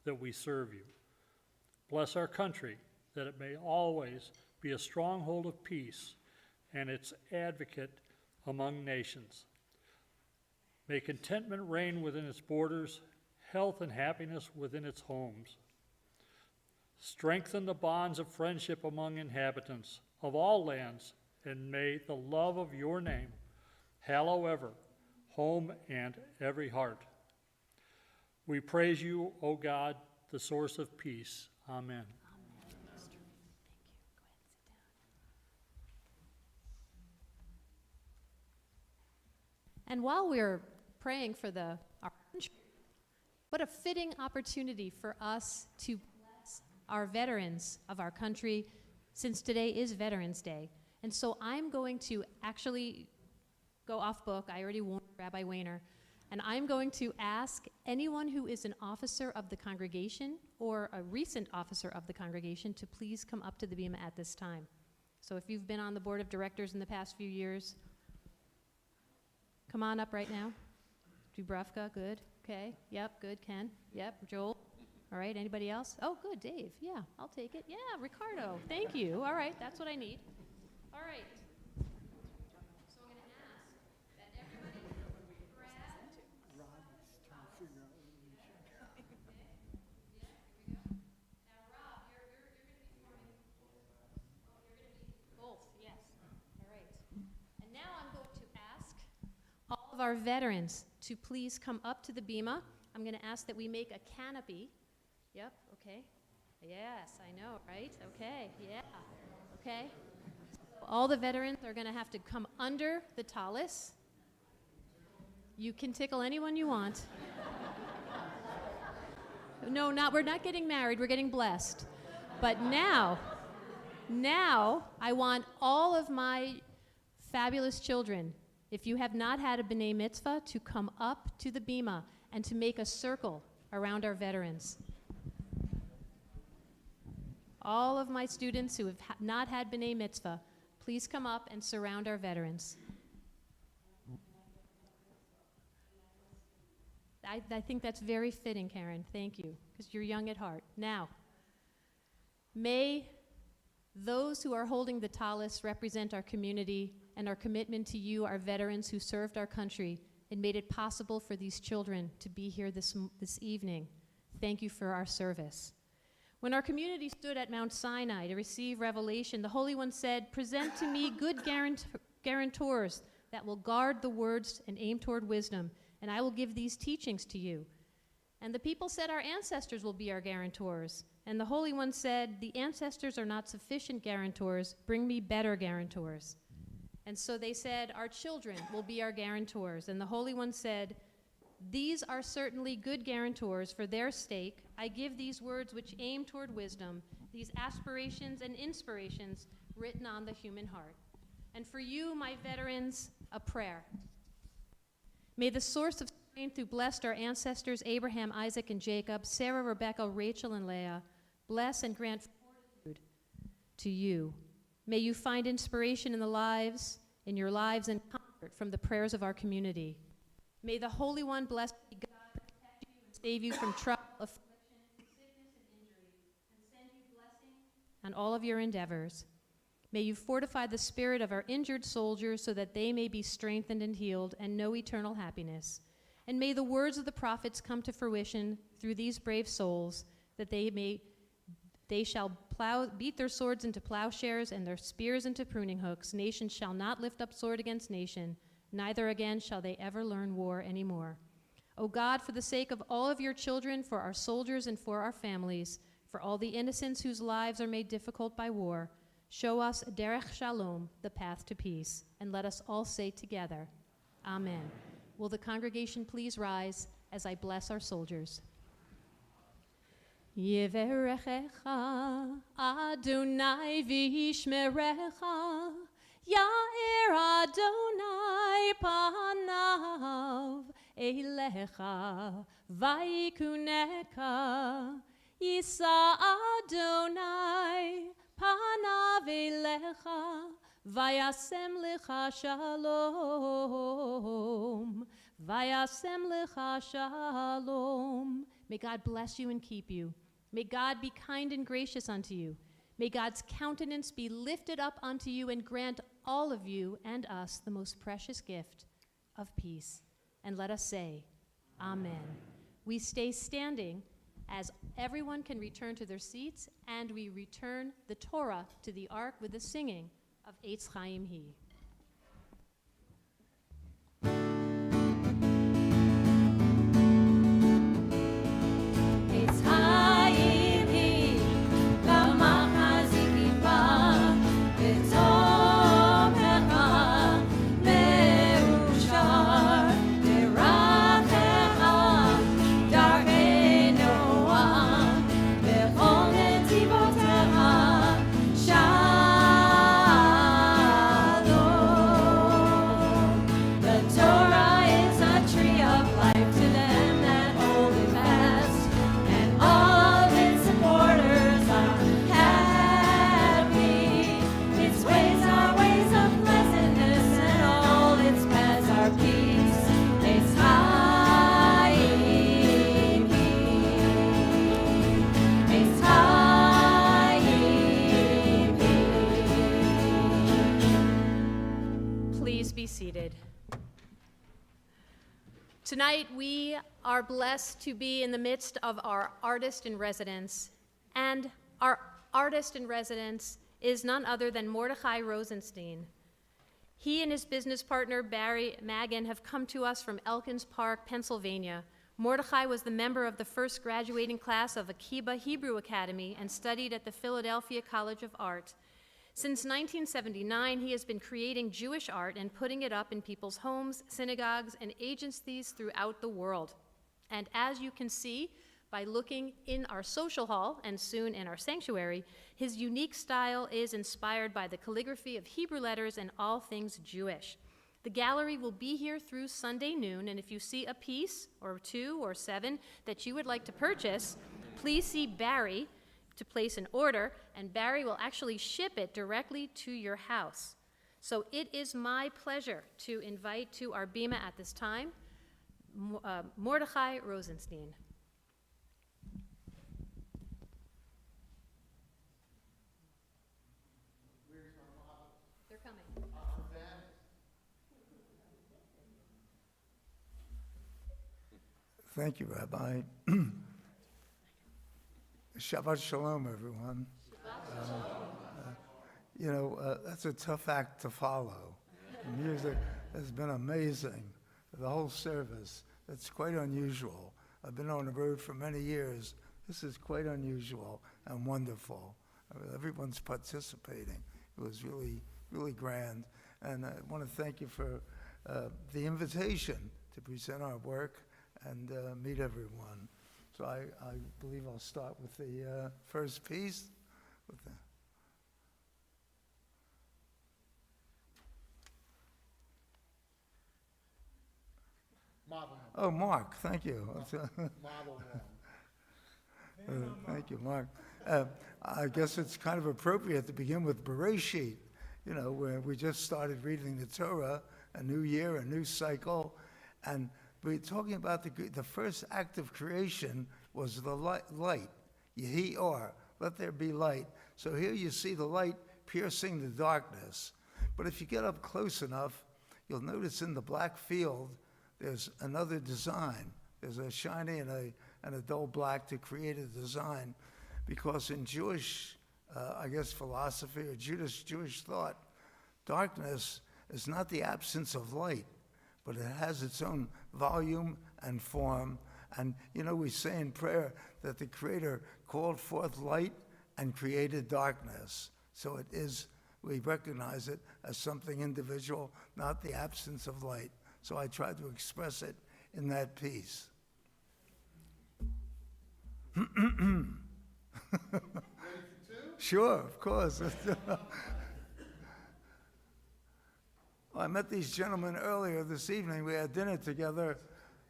that we serve you. Bless our country, that it may always be a stronghold of peace and its advocate among nations. May contentment reign within its borders. health and happiness within its homes. Strengthen the bonds of friendship among inhabitants of all lands, and may the love of your name hallow ever home and every heart. We praise you, O God, the source of peace. Amen. And while we're praying for our country, what a fitting opportunity for us to bless our veterans of our country, since today is Veterans Day. And so I'm going to actually go off book. I already warned Rabbi Wayner. And I'm going to ask anyone who is an officer of the congregation or a recent officer of the congregation to please come up to the bema at this time. So if you've been on the board of directors in the past few years, come on up right now. Dubravka, good. Okay. Yep, good. Ken. Yep. Joel. All right. Anybody else? Oh, good. Dave. Yeah, I'll take it. Yeah, Ricardo. Thank you. All right. That's what I need. All right. So I'm going to ask that everybody grab. Now, Rob, you're going to be forming. Oh, you're going to be both. Yes. All right. And now I'm going to ask all of our veterans to please come up to the bema. I'm going to ask that we make a canopy. Yep, okay. Yes, I know, right? Okay, yeah. Okay. All the veterans are going to have to come under the tallis. You can tickle anyone you want. No, we're not getting married, we're getting blessed. But now I want all of my fabulous children, if you have not had a B'nai Mitzvah, to come up to the bema and to make a circle around our veterans. All of my students who have not had B'nai Mitzvah, please come up and surround our veterans. I think that's very fitting, Karen. Thank you, because you're young at heart. Now, may those who are holding the tallis represent our community and our commitment to you, our veterans who served our country and made it possible for these children to be here this evening. Thank you for our service. When our community stood at Mount Sinai to receive revelation, the Holy One said, "Present to me good guarantors that will guard the words and aim toward wisdom, and I will give these teachings to you." And the people said, "Our ancestors will be our guarantors." And the Holy One said, "The ancestors are not sufficient guarantors. Bring me better guarantors." And so they said, "Our children will be our guarantors." And the Holy One said, "These are certainly good guarantors. For their sake, I give these words which aim toward wisdom, these aspirations and inspirations written on the human heart. And for you, my veterans, a prayer. May the source of strength who blessed our ancestors, Abraham, Isaac, and Jacob, Sarah, Rebekah, Rachel, and Leah, bless and grant fortitude to you. May you find inspiration in your lives, and comfort from the prayers of our community. May the Holy One bless you, God, protect you and save you from trouble, affliction, sickness, and injury, and send you blessing on all of your endeavors. May you fortify the spirit of our injured soldiers so that they may be strengthened and healed and know eternal happiness. And may the words of the prophets come to fruition through these brave souls, that they shall beat their swords into plowshares and their spears into pruning hooks. Nation shall not lift up sword against nation, neither again shall they ever learn war anymore. O God, for the sake of all of your children, for our soldiers and for our families, for all the innocents whose lives are made difficult by war, show us derech shalom, the path to peace, and let us all say together, Amen. Will the congregation please rise as I bless our soldiers? Yeverechecha Adonai v'yishmerecha, Ya'er Adonai panav elecha vaykuneka, Yisa Adonai panav elecha vayasem lecha shalom, vayasem lecha shalom. May God bless you and keep you. May God be kind and gracious unto you. May God's countenance be lifted up unto you and grant all of you and us the most precious gift of peace. And let us say, Amen. we stay standing as everyone can return to their seats, and we return the Torah to the ark with the singing of Eitz Chaim Hi. It's Chaim Hi, Lamachaziki Ba, V'tomecha Meushar, V'rachecha Darkei Noam, V'chol netivotecha Shalom. The Torah is a tree of life to them that hold it fast, and all of its supporters are happy. Its ways are ways of pleasantness, and all its paths are peace. It's Chaim Hi. It's Chaim Hi. Please be seated. Tonight, we are blessed to be in the midst of our artist in residence, and our artist in residence is none other than Mordechai Rosenstein. He and his business partner, Barry Magan, have come to us from Elkins Park, Pennsylvania. Mordechai was the member of the first graduating class of Akiba Hebrew Academy and studied at the Philadelphia College of Art. Since 1979, he has been creating Jewish art and putting it up in people's homes, synagogues, and agencies throughout the world. And as you can see by looking in our social hall and soon in our sanctuary, his unique style is inspired by the calligraphy of Hebrew letters and all things Jewish. The gallery will be here through Sunday noon, and if you see a piece or 2 or 7 that you would like to purchase, please see Barry to place an order, and Barry will actually ship it directly to your house. So it is my pleasure to invite to our bima at this time, Mordechai Rosenstein. They're coming. Thank you, Rabbi. Shabbat Shalom, everyone. That's a tough act to follow. The music has been amazing. The whole service, it's quite unusual. I've been on the road for many years. This is quite unusual and wonderful. Everyone's participating. It was really, really grand. And I want to thank you for the invitation to present our work and meet everyone. So I believe I'll start with the first piece. Oh, Mark, thank you. Thank you, Mark. I guess it's kind of appropriate to begin with Bereshit, where we just started reading the Torah, a new year, a new cycle, and we're talking about the first act of creation was the light. Yehi or, let there be light. So here you see the light piercing the darkness. But if you get up close enough, you'll notice in the black field, there's another design. There's a shiny and a dull black to create a design. Because in Jewish, philosophy or Jewish thought, darkness is not the absence of light, but it has its own volume and form. And, we say in prayer that the Creator called forth light and created darkness. So we recognize it as something individual, not the absence of light. So I tried to express it in that piece. Sure, of course. I met these gentlemen earlier this evening. We had dinner together.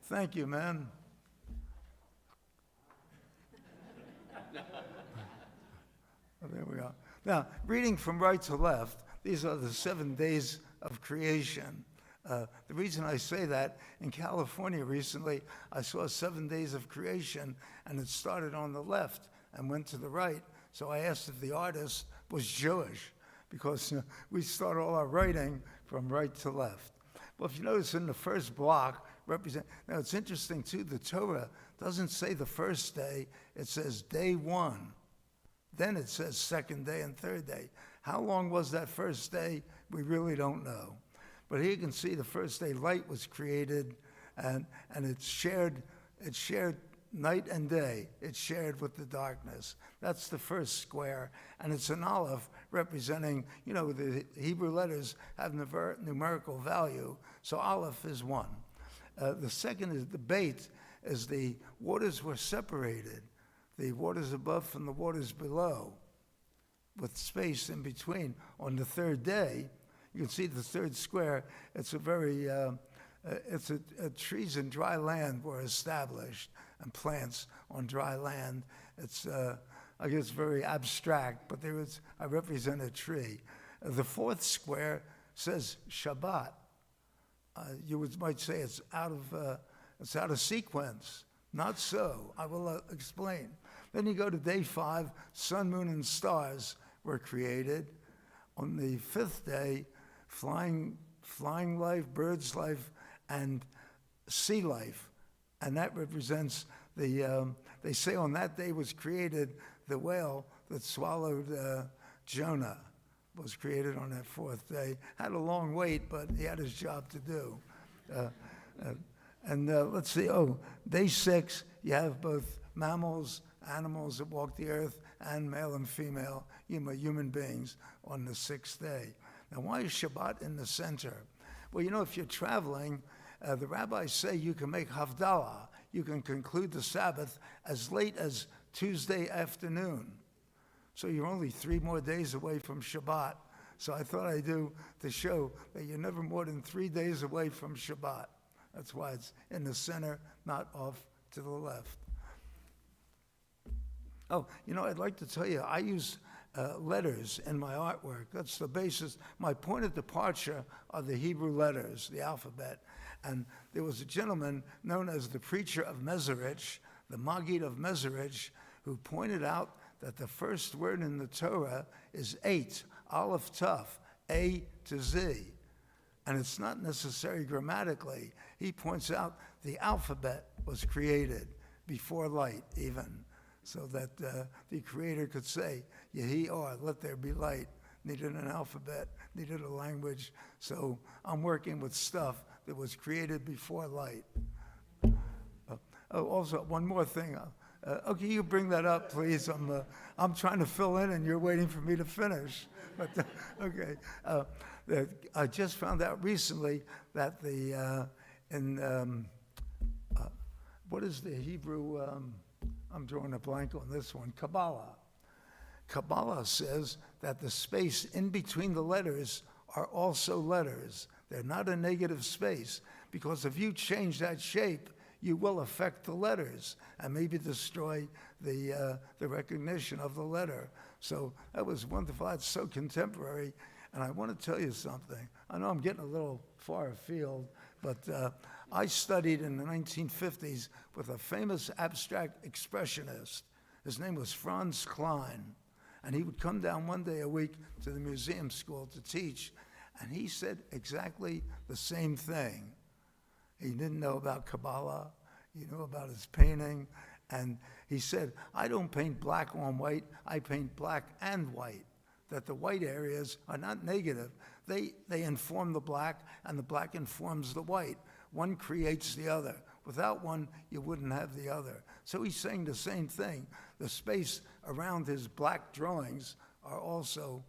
Thank you, man. Oh, there we are. Now, reading from right to left, these are the 7 days of creation. The reason I say that, in California recently, I saw 7 days of creation, and it started on the left and went to the right. So I asked if the artist was Jewish, because we start all our writing from right to left. Well, if you notice in the first block, represent. Now, it's interesting, too, the Torah doesn't say the first day, it says day one. Then it says second day and third day. How long was that first day? We really don't know. But here you can see the first day light was created, and it shared night and day. It's shared with the darkness. That's the first square, and it's an aleph representing, the Hebrew letters have numerical value, so aleph is 1. The second is the beit, as the waters were separated, the waters above from the waters below, with space in between. On the third day, you can see the third square. It's a very, trees and dry land were established, and plants on dry land. It's, I guess, very abstract, but I represent a tree. The fourth square says Shabbat. Might say it's out of sequence. Not so. I will explain. Then you go to day 5. Sun, moon, and stars were created. On the 5th day, flying life, birds life, and sea life, and that represents they say on that day was created the whale that swallowed Jonah. Was created on that 4th day. Had a long wait, but he had his job to do. Let's see, day 6, you have both mammals, animals that walk the earth, and male and female, human beings on the 6th day. Now, why is Shabbat in the center? Well, if you're traveling, the rabbis say you can make Havdalah. You can conclude the Sabbath as late as Tuesday afternoon. So you're only 3 more days away from Shabbat. So I thought I'd do to show that you're never more than 3 days away from Shabbat. That's why it's in the center, not off to the left. Oh, I'd like to tell you, I use letters in my artwork. That's the basis. My point of departure are the Hebrew letters, the alphabet. And there was a gentleman known as the preacher of Mezerich, the Maggid of Mezerich, who pointed out that the first word in the Torah is 8, Aleph Taf, A to Z. And it's not necessary grammatically. He points out the alphabet was created before light even, so that the Creator could say, Yehi Or, let there be light. Needed an alphabet, needed a language. So I'm working with stuff that was created before light. Also, one more thing. Okay, you bring that up, please. I'm trying to fill in, and you're waiting for me to finish. But okay, I just found out recently that what is the Hebrew? I'm drawing a blank on this one. Kabbalah. Kabbalah says that the space in between the letters are also letters. They're not a negative space, because if you change that shape, you will affect the letters and maybe destroy the recognition of the letter. So that was wonderful. It's so contemporary. And I want to tell you something. I know I'm getting a little far afield, but I studied in the 1950s with a famous abstract expressionist. His name was Franz Klein. And he would come down one day a week to the museum school to teach, and he said exactly the same thing. He didn't know about Kabbalah. He knew about his painting. And he said, I don't paint black on white, I paint black and white. That the white areas are not negative. They inform the black, and the black informs the white. One creates the other. Without one, you wouldn't have the other. So he's saying the same thing. The space around his black drawings are also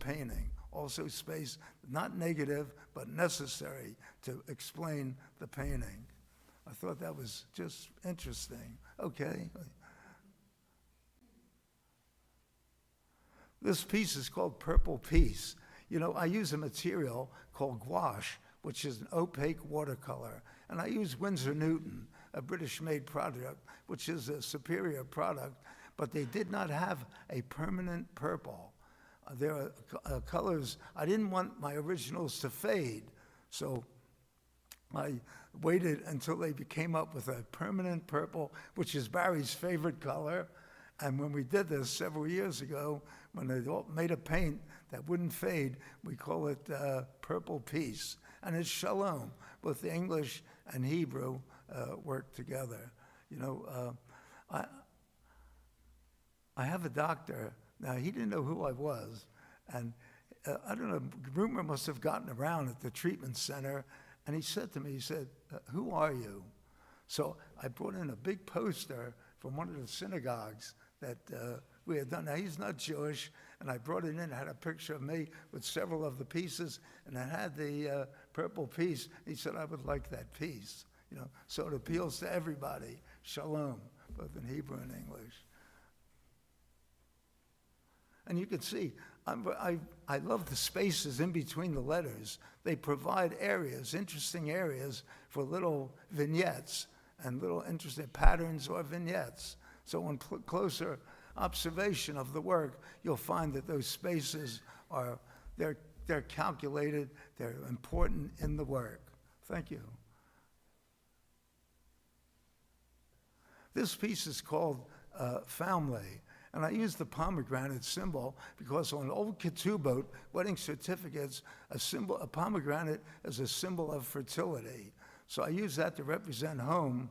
painting, also space, not negative, but necessary to explain the painting. I thought that was just interesting. Okay. This piece is called Purple Peace. I use a material called gouache, which is an opaque watercolor. And I use Winsor Newton, a British-made product, which is a superior product, but they did not have a permanent purple. There are colors, I didn't want my originals to fade, so I waited until they came up with a permanent purple, which is Barry's favorite color. And when we did this several years ago, when they all made a paint that wouldn't fade, we call it purple peace. And it's shalom. Both the English and Hebrew work together. You know, I have a doctor. Now, he didn't know who I was. And I don't know, rumor must have gotten around at the treatment center. And he said to me, he said, who are you? So I brought in a big poster from one of the synagogues that we had done. Now, he's not Jewish, and I brought it in. It had a picture of me with several of the pieces, and it had the purple piece. He said, I would like that piece. You know, so it appeals to everybody. Shalom, both in Hebrew and English. And you can see, I love the spaces in between the letters. They provide areas, interesting areas, for little vignettes and little interesting patterns or vignettes. So on closer observation of the work, you'll find that those spaces they're calculated, they're important in the work. Thank you. This piece is called Family. And I use the pomegranate symbol because on old ketubot, wedding certificates, a pomegranate is a symbol of fertility. So I use that to represent home,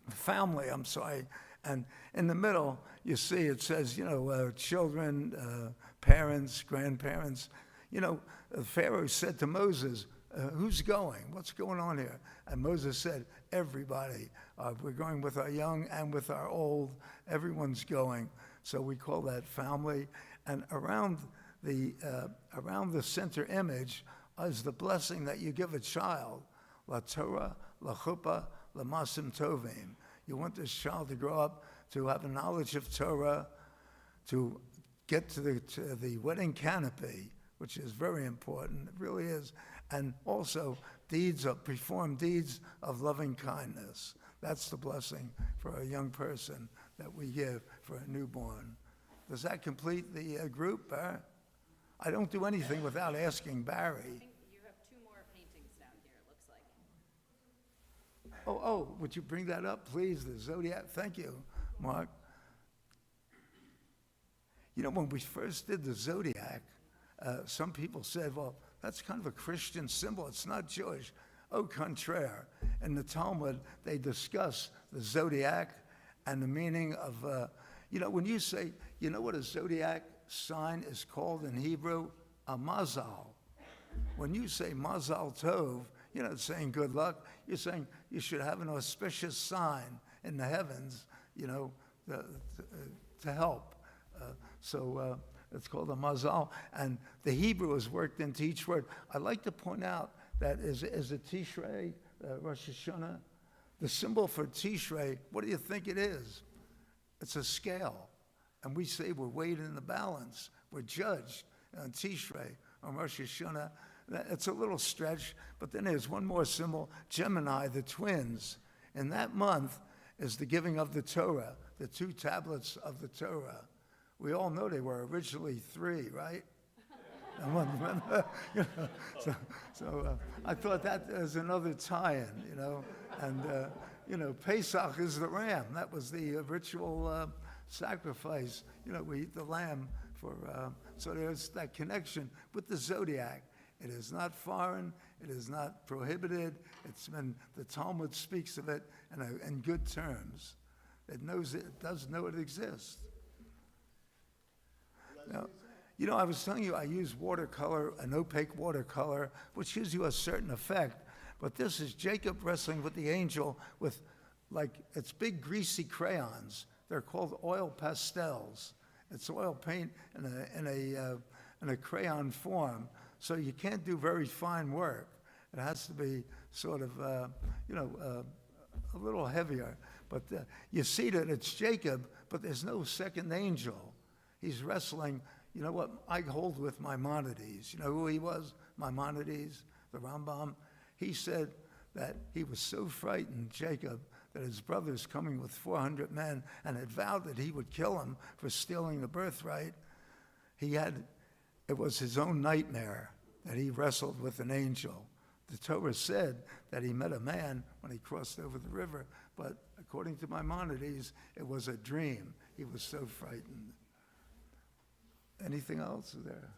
family, I'm sorry. And in the middle, you see it says, you know, children, parents, grandparents. You know, Pharaoh said to Moses, who's going? What's going on here? And Moses said, everybody. We're going with our young and with our old. Everyone's going. So we call that family. And around the center image is the blessing that you give a child. La Torah, la chuppah, la masim tovim. You want this child to grow up to have a knowledge of Torah, to get to the wedding canopy, which is very important. It really is. And also perform deeds of loving kindness. That's the blessing for a young person that we give for a newborn. Does that complete the group? I don't do anything without asking Barry. I think you have 2 more paintings down here, it looks like. Oh, would you bring that up, please? The Zodiac. Thank you, Mark. You know, when we first did the Zodiac, some people said, well, that's kind of a Christian symbol. It's not Jewish. Au contraire. In the Talmud, they discuss the zodiac and the meaning of, you know, when you say, you know what a zodiac sign is called in Hebrew? A mazal. When you say mazal tov, you're not saying good luck. You're saying you should have an auspicious sign in the heavens, you know, to help. It's called a mazal, and the Hebrew is worked into each word. I'd like to point out that is a Tishrei, Rosh Hashanah. The symbol for Tishrei, what do you think it is? It's a scale. And we say we're weighed in the balance. We're judged on Tishrei, on Rosh Hashanah. It's a little stretch, but then there's one more symbol, Gemini, the twins. In that month is the giving of the Torah, the 2 tablets of the Torah. We all know they were originally 3, right? So I thought that as another tie-in, you know. And, you know, Pesach is the ram. That was the ritual sacrifice. You know, we eat the lamb for, so there's that connection with the zodiac. It is not foreign. It is not prohibited. It's been, the Talmud speaks of it in good terms. It knows it does know it exists. Now, you know, I was telling you I use watercolor, an opaque watercolor, which gives you a certain effect. But this is Jacob wrestling with the angel with, like, it's big greasy crayons. They're called oil pastels. It's oil paint in a crayon form. So you can't do very fine work. It has to be sort of, you know, a little heavier. But you see that it's Jacob, but there's no second angel. He's wrestling, you know what, I hold with Maimonides. You know who he was? Maimonides, the Rambam. He said that he was so frightened, Jacob, that his brother's coming with 400 men and had vowed that he would kill him for stealing the birthright. It was his own nightmare that he wrestled with an angel. The Torah said that he met a man when he crossed over the river, but according to Maimonides, it was a dream. He was so frightened. Anything else there?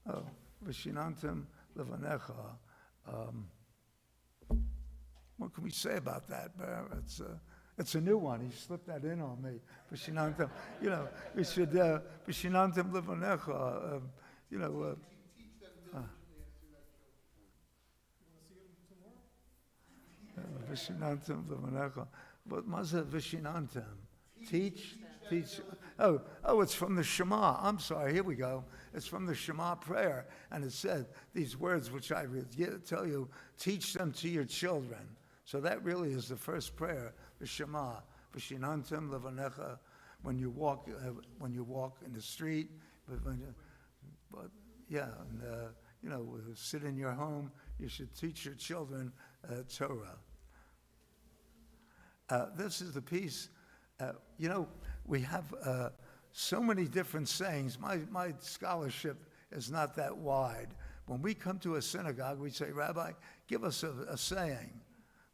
Oh, Vishinantam Levanecha. What can we say about that, Bear? It's a new one. He slipped that in on me. Vishinantam, we should, Vishinantam Levanecha, Vishinantam Levanecha. But Mazah Vishinantam. Teach. Oh, it's from the Shema. I'm sorry, here we go. It's from the Shema prayer. And it said, these words which I tell you, teach them to your children. So that really is the first prayer, the Shema. Vishinantam levanecha, when you walk in the street, sit in your home, you should teach your children Torah. This is the piece. We have so many different sayings. My scholarship is not that wide. When we come to a synagogue, we say, Rabbi, give us a saying,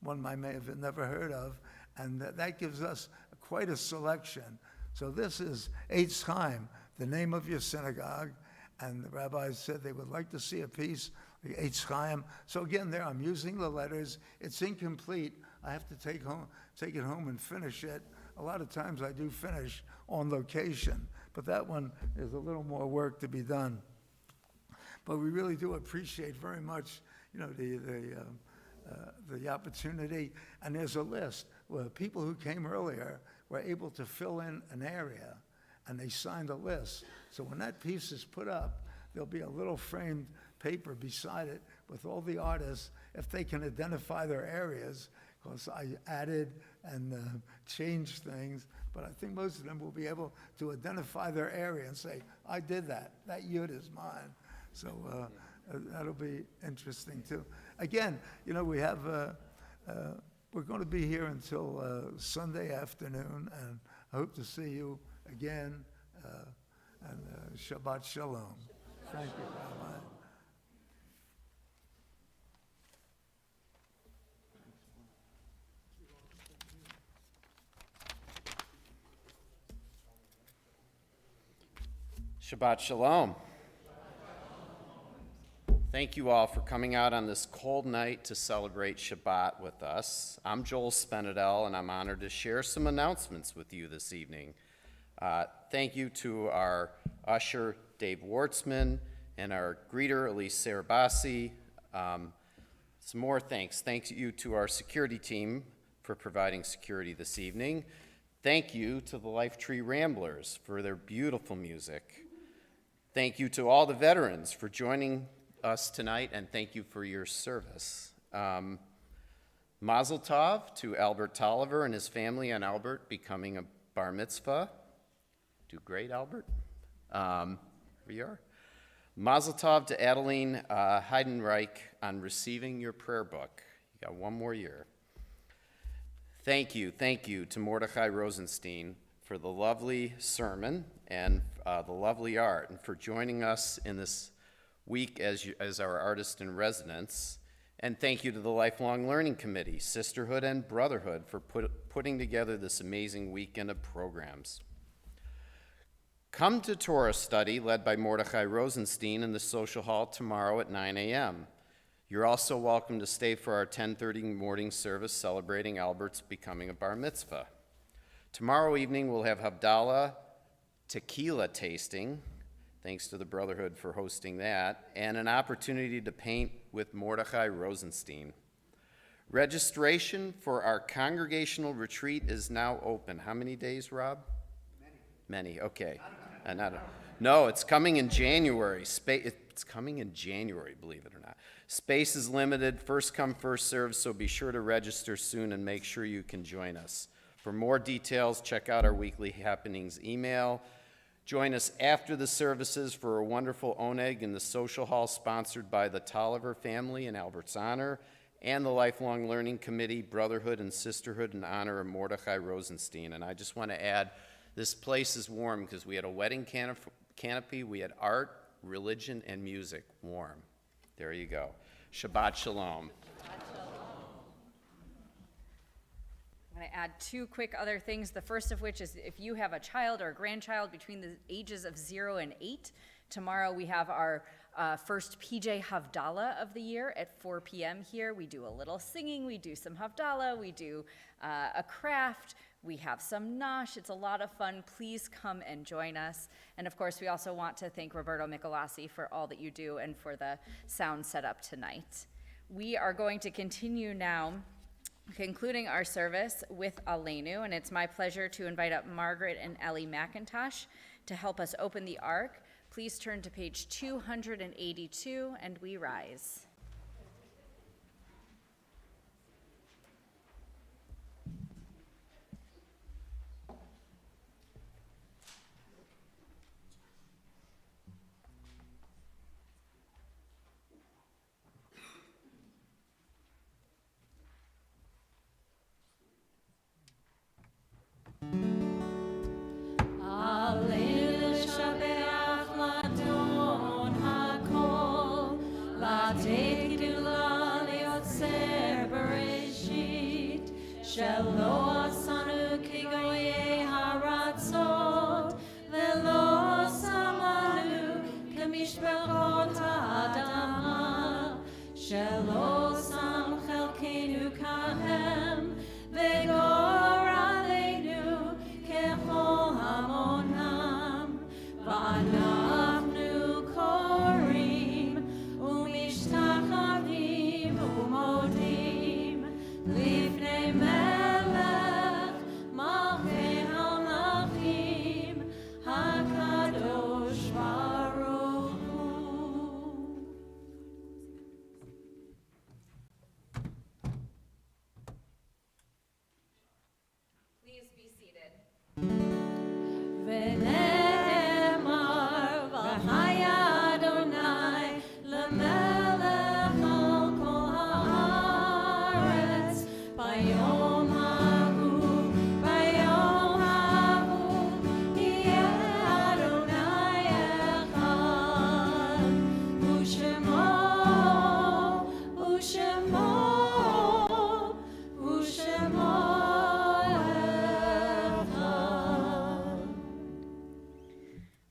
one I may have never heard of, and that gives us quite a selection. So this is Eitz Chaim, the name of your synagogue, and the rabbis said they would like to see a piece, the Eitz Chaim. So again, there I'm using the letters. It's incomplete. I have to take it home and finish it. A lot of times I do finish on location, but that one is a little more work to be done. But we really do appreciate very much, the opportunity. And there's a list where people who came earlier were able to fill in an area, and they signed a list. So when that piece is put up, there'll be a little framed paper beside it with all the artists, if they can identify their areas, because I added and changed things, but I think most of them will be able to identify their area and say, I did that. That yud is mine. So that'll be interesting too. Again, we have, we're going to be here until Sunday afternoon, and I hope to see you again, and Shabbat Shalom. Thank you, Rabbi. Shabbat Shalom. Thank you all for coming out on this cold night to celebrate Shabbat with us. I'm Joel Spenadel, and I'm honored to share some announcements with you this evening. Thank you to our usher, Dave Wartzman, and our greeter, Elise Sarabasi. Some more thanks. Thank you to our security team for providing security this evening. Thank you to the Lifetree Ramblers for their beautiful music. Thank you to all the veterans for joining us tonight, and thank you for your service. Mazel tov to Albert Tolliver and his family, and Albert becoming a bar mitzvah. Do great, Albert. Here you are. Mazel tov to Adeline Heidenreich on receiving your prayer book. You got one more year. Thank you to Mordechai Rosenstein for the lovely sermon and the lovely art, and for joining us in this week as our artist in residence. And thank you to the Lifelong Learning Committee, Sisterhood and Brotherhood, for putting together this amazing weekend of programs. Come to Torah study led by Mordechai Rosenstein in the social hall tomorrow at 9 a.m. You're also welcome to stay for our 10:30 morning service celebrating Albert's becoming a bar mitzvah. Tomorrow evening we'll have Havdalah tequila tasting, thanks to the Brotherhood for hosting that, and an opportunity to paint with Mordechai Rosenstein. Registration for our congregational retreat is now open. How many days, Rob? Many, okay. No, it's coming in January. It's coming in January, believe it or not. Space is limited, first come, first served, so be sure to register soon and make sure you can join us. For more details, check out our weekly happenings email. Join us after the services for a wonderful oneg in the social hall sponsored by the Tolliver family in Albert's honor and the Lifelong Learning Committee, Brotherhood and Sisterhood in honor of Mordechai Rosenstein. And I just want to add, this place is warm because we had a wedding canopy, we had art, religion, and music warm. There you go. Shabbat Shalom. I'm going to add two quick other things. The first of which is if you have a child or a grandchild between the ages of 0 and 8, tomorrow we have our first PJ Havdalah of the year at 4 p.m. here. We do a little singing, we do some Havdalah, we do a craft, we have some nosh. It's a lot of fun. Please come and join us. And of course, we also want to thank Roberto Michelasi for all that you do and for the sound setup tonight. We are going to continue now, concluding our service with Aleinu, and it's my pleasure to invite up Margaret and Ellie McIntosh to help us open the Ark. Please turn to page 282, and we rise. Alleluia, Shabbat, Ladon HaKol, Lateidu Liotzer Bereshit, Shelo Asanu Kigoye Haratzot, Velo Samanu Kamishbechot Ha'adama, Shelo Sam Chelkenu Kahem, Vegor Aleinu Kechol Hamonam, V'anachnu Korim, Umishtachavim Umodim, Lifnei Melech, Malchei HaMelachim, HaKadosh Baruch Hu. Please be seated. ונאמר והיה אדוני למלך על כל הארץ ביום ההוא יהיה אדוני אחד ושמו אחד.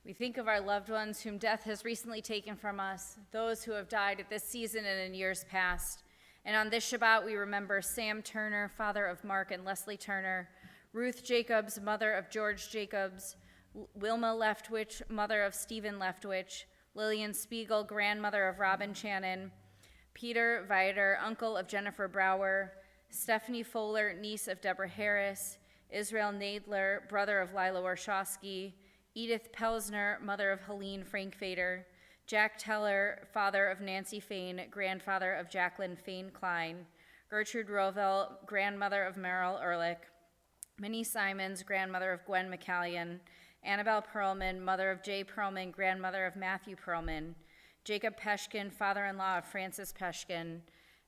We think of our loved ones whom death has recently taken from us, those who have died at this season and in years past. And on this Shabbat, we remember Sam Turner, father of Mark and Leslie Turner, Ruth Jacobs, mother of George Jacobs, Wilma Leftwich, mother of Stephen Leftwich, Lillian Spiegel, grandmother of Robin Shannon, Peter Vayera, uncle of Jennifer Brower, Stephanie Fowler, niece of Deborah Harris, Israel Nadler, brother of Lila Warshawski, Edith Pelsner, mother of Helene Frankfeder, Jack Teller, father of Nancy Fain, grandfather of Jacqueline Fain Klein, Gertrude Rovell, grandmother of Merrill Ehrlich, Minnie Simons, grandmother of Gwen McCallion, Annabelle Perlman, mother of Jay Perlman, grandmother of Matthew Perlman, Jacob Peshkin, father-in-law of Francis Peshkin,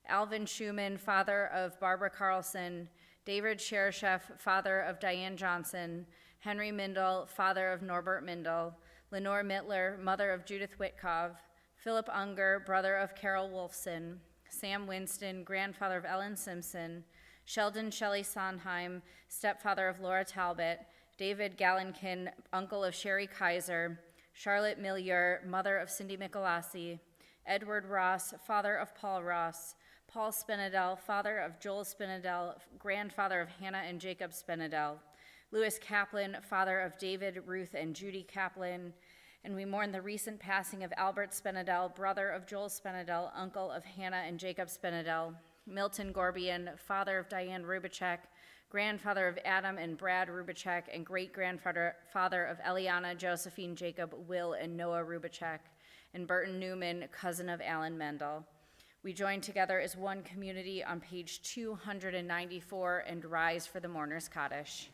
Alvin Schumann, father of Barbara Carlson, David Sheresheff, father of Diane Johnson, Henry Mindel, father of Norbert Mindel, Lenore Mittler, mother of Judith Witkov, Philip Unger, brother of Carol Wolfson, Sam Winston, grandfather of Ellen Simpson, Sheldon Shelley Sondheim, stepfather of Laura Talbot, David Gallenkin, uncle of Sherry Kaiser, Charlotte Millier, mother of Cindy Michelasi, Edward Ross, father of Paul Ross, Paul Spinadel, father of Joel Spinadel, grandfather of Hannah and Jacob Spinadel, Louis Kaplan, father of David, Ruth, and Judy Kaplan, and we mourn the recent passing of Albert Spinadel, brother of Joel Spinadel, uncle of Hannah and Jacob Spinadel, Milton Gorbian, father of Diane Rubicek, grandfather of Adam and Brad Rubicek, and great-grandfather of Eliana, Josephine, Jacob, Will, and Noah Rubicek, and Burton Newman, cousin of Alan Mendel. We join together as one community on page 294 and rise for the Mourner's Kaddish.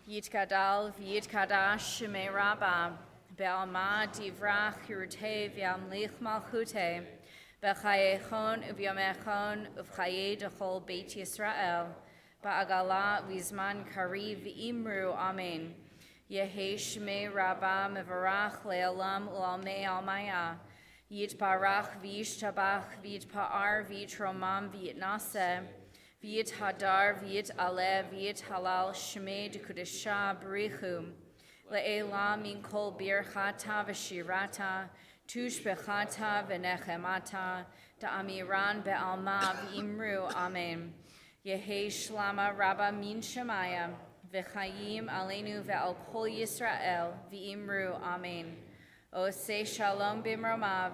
Yitkadal v'yitkadash shemei Rabbah, be'alma divrach hirutei v'yamlich malchutei, b'chayechon u'vyomechon u'v'chayei dechol Beit Yisrael, ba'agala v'zman kariv v'imru amen. Yehei shemei Rabbah mevarach le'olam u'almei almaya, yitbarach v'yishtabach v'yitpa'ar v'yitromam v'yitnaseh, V'yit hadar, v'yit aleh, v'yit halal, shmei d'kudesha b'richum. Le'ela min kol birchata v'shirata, tushbechata v'nechemata, da'amiran be'alma v'imru amen. Yehi shlama rabba min shemaya, v'chayim aleinu ve'al kol Yisrael, v'imru amen. Oseh shalom b'mromav,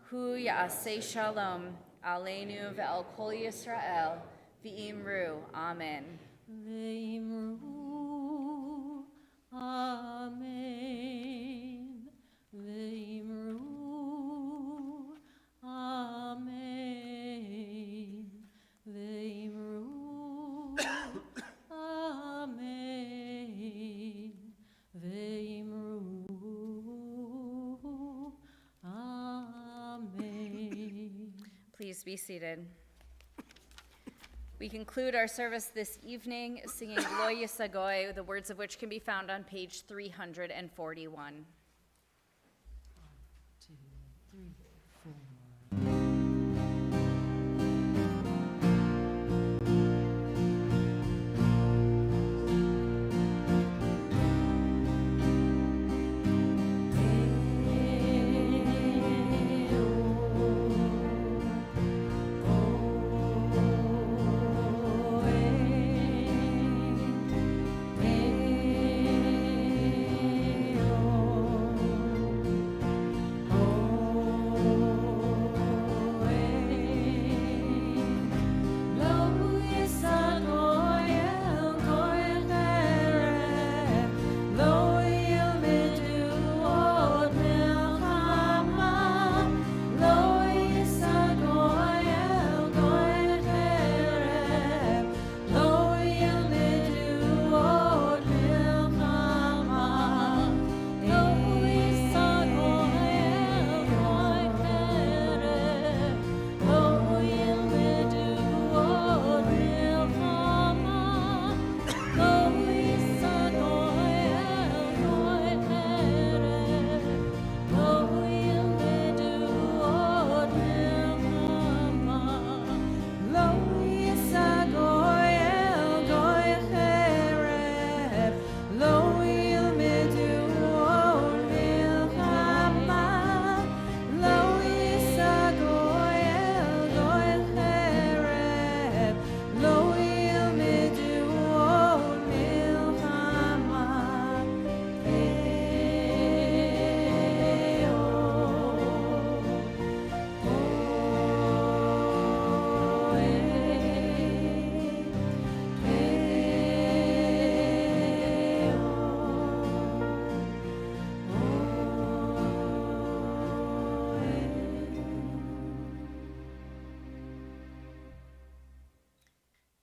hu ya'aseh shalom, aleinu ve'al kol Yisrael, v'imru amen. Ve'imru, amen. Ve'imru, amen. Ve'imru, amen. Ve'imru, amen. Please be seated. We conclude our service this evening singing Lo Yisagoy, the words of which can be found on page 341.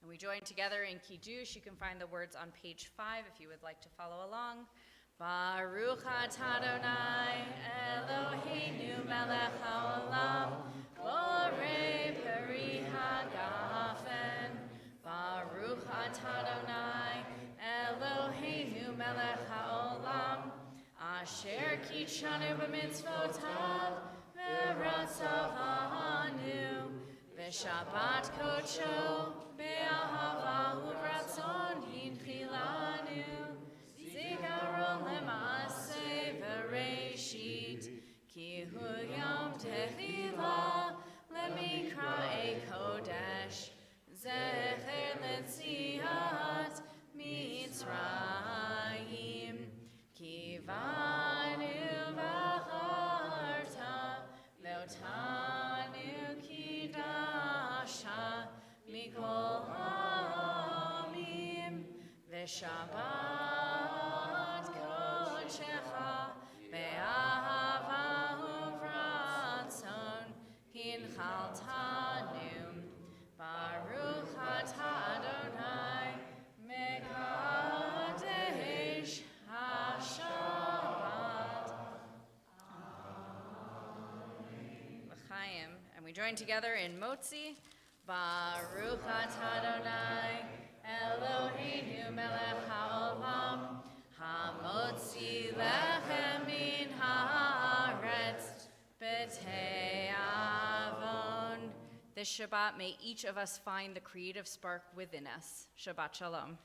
We join together in Kiddush. You can find the words on page 5 if you would like to follow along. Baruch atah Adonai Eloheinu melech haolam borei peri hagafen. Baruch atah Adonai Eloheinu melech haolam asher kitshanu b'mitzvotav v'ratzavanu v'shabbat kodsho be'ahava u'ratzon hinchilanu zikaron lema'aseh v'reishit ki hu yom tehila lemikra'ei kodesh zecher letziat mitzrayim ki vanu v'acharta ve'otanu kidasha mikol ha'amim v'shabbat kodshecha be'ahava u'vratzon hinchaltanu Baruch atah Adonai mekadesh haShabbat. L'chaim. And we join together in Motzi. Baruch atah Adonai Eloheinu melech haolam hamotzi lechem min haaretz b'tei avon. This Shabbat, may each of us find the creative spark within us. Shabbat Shalom.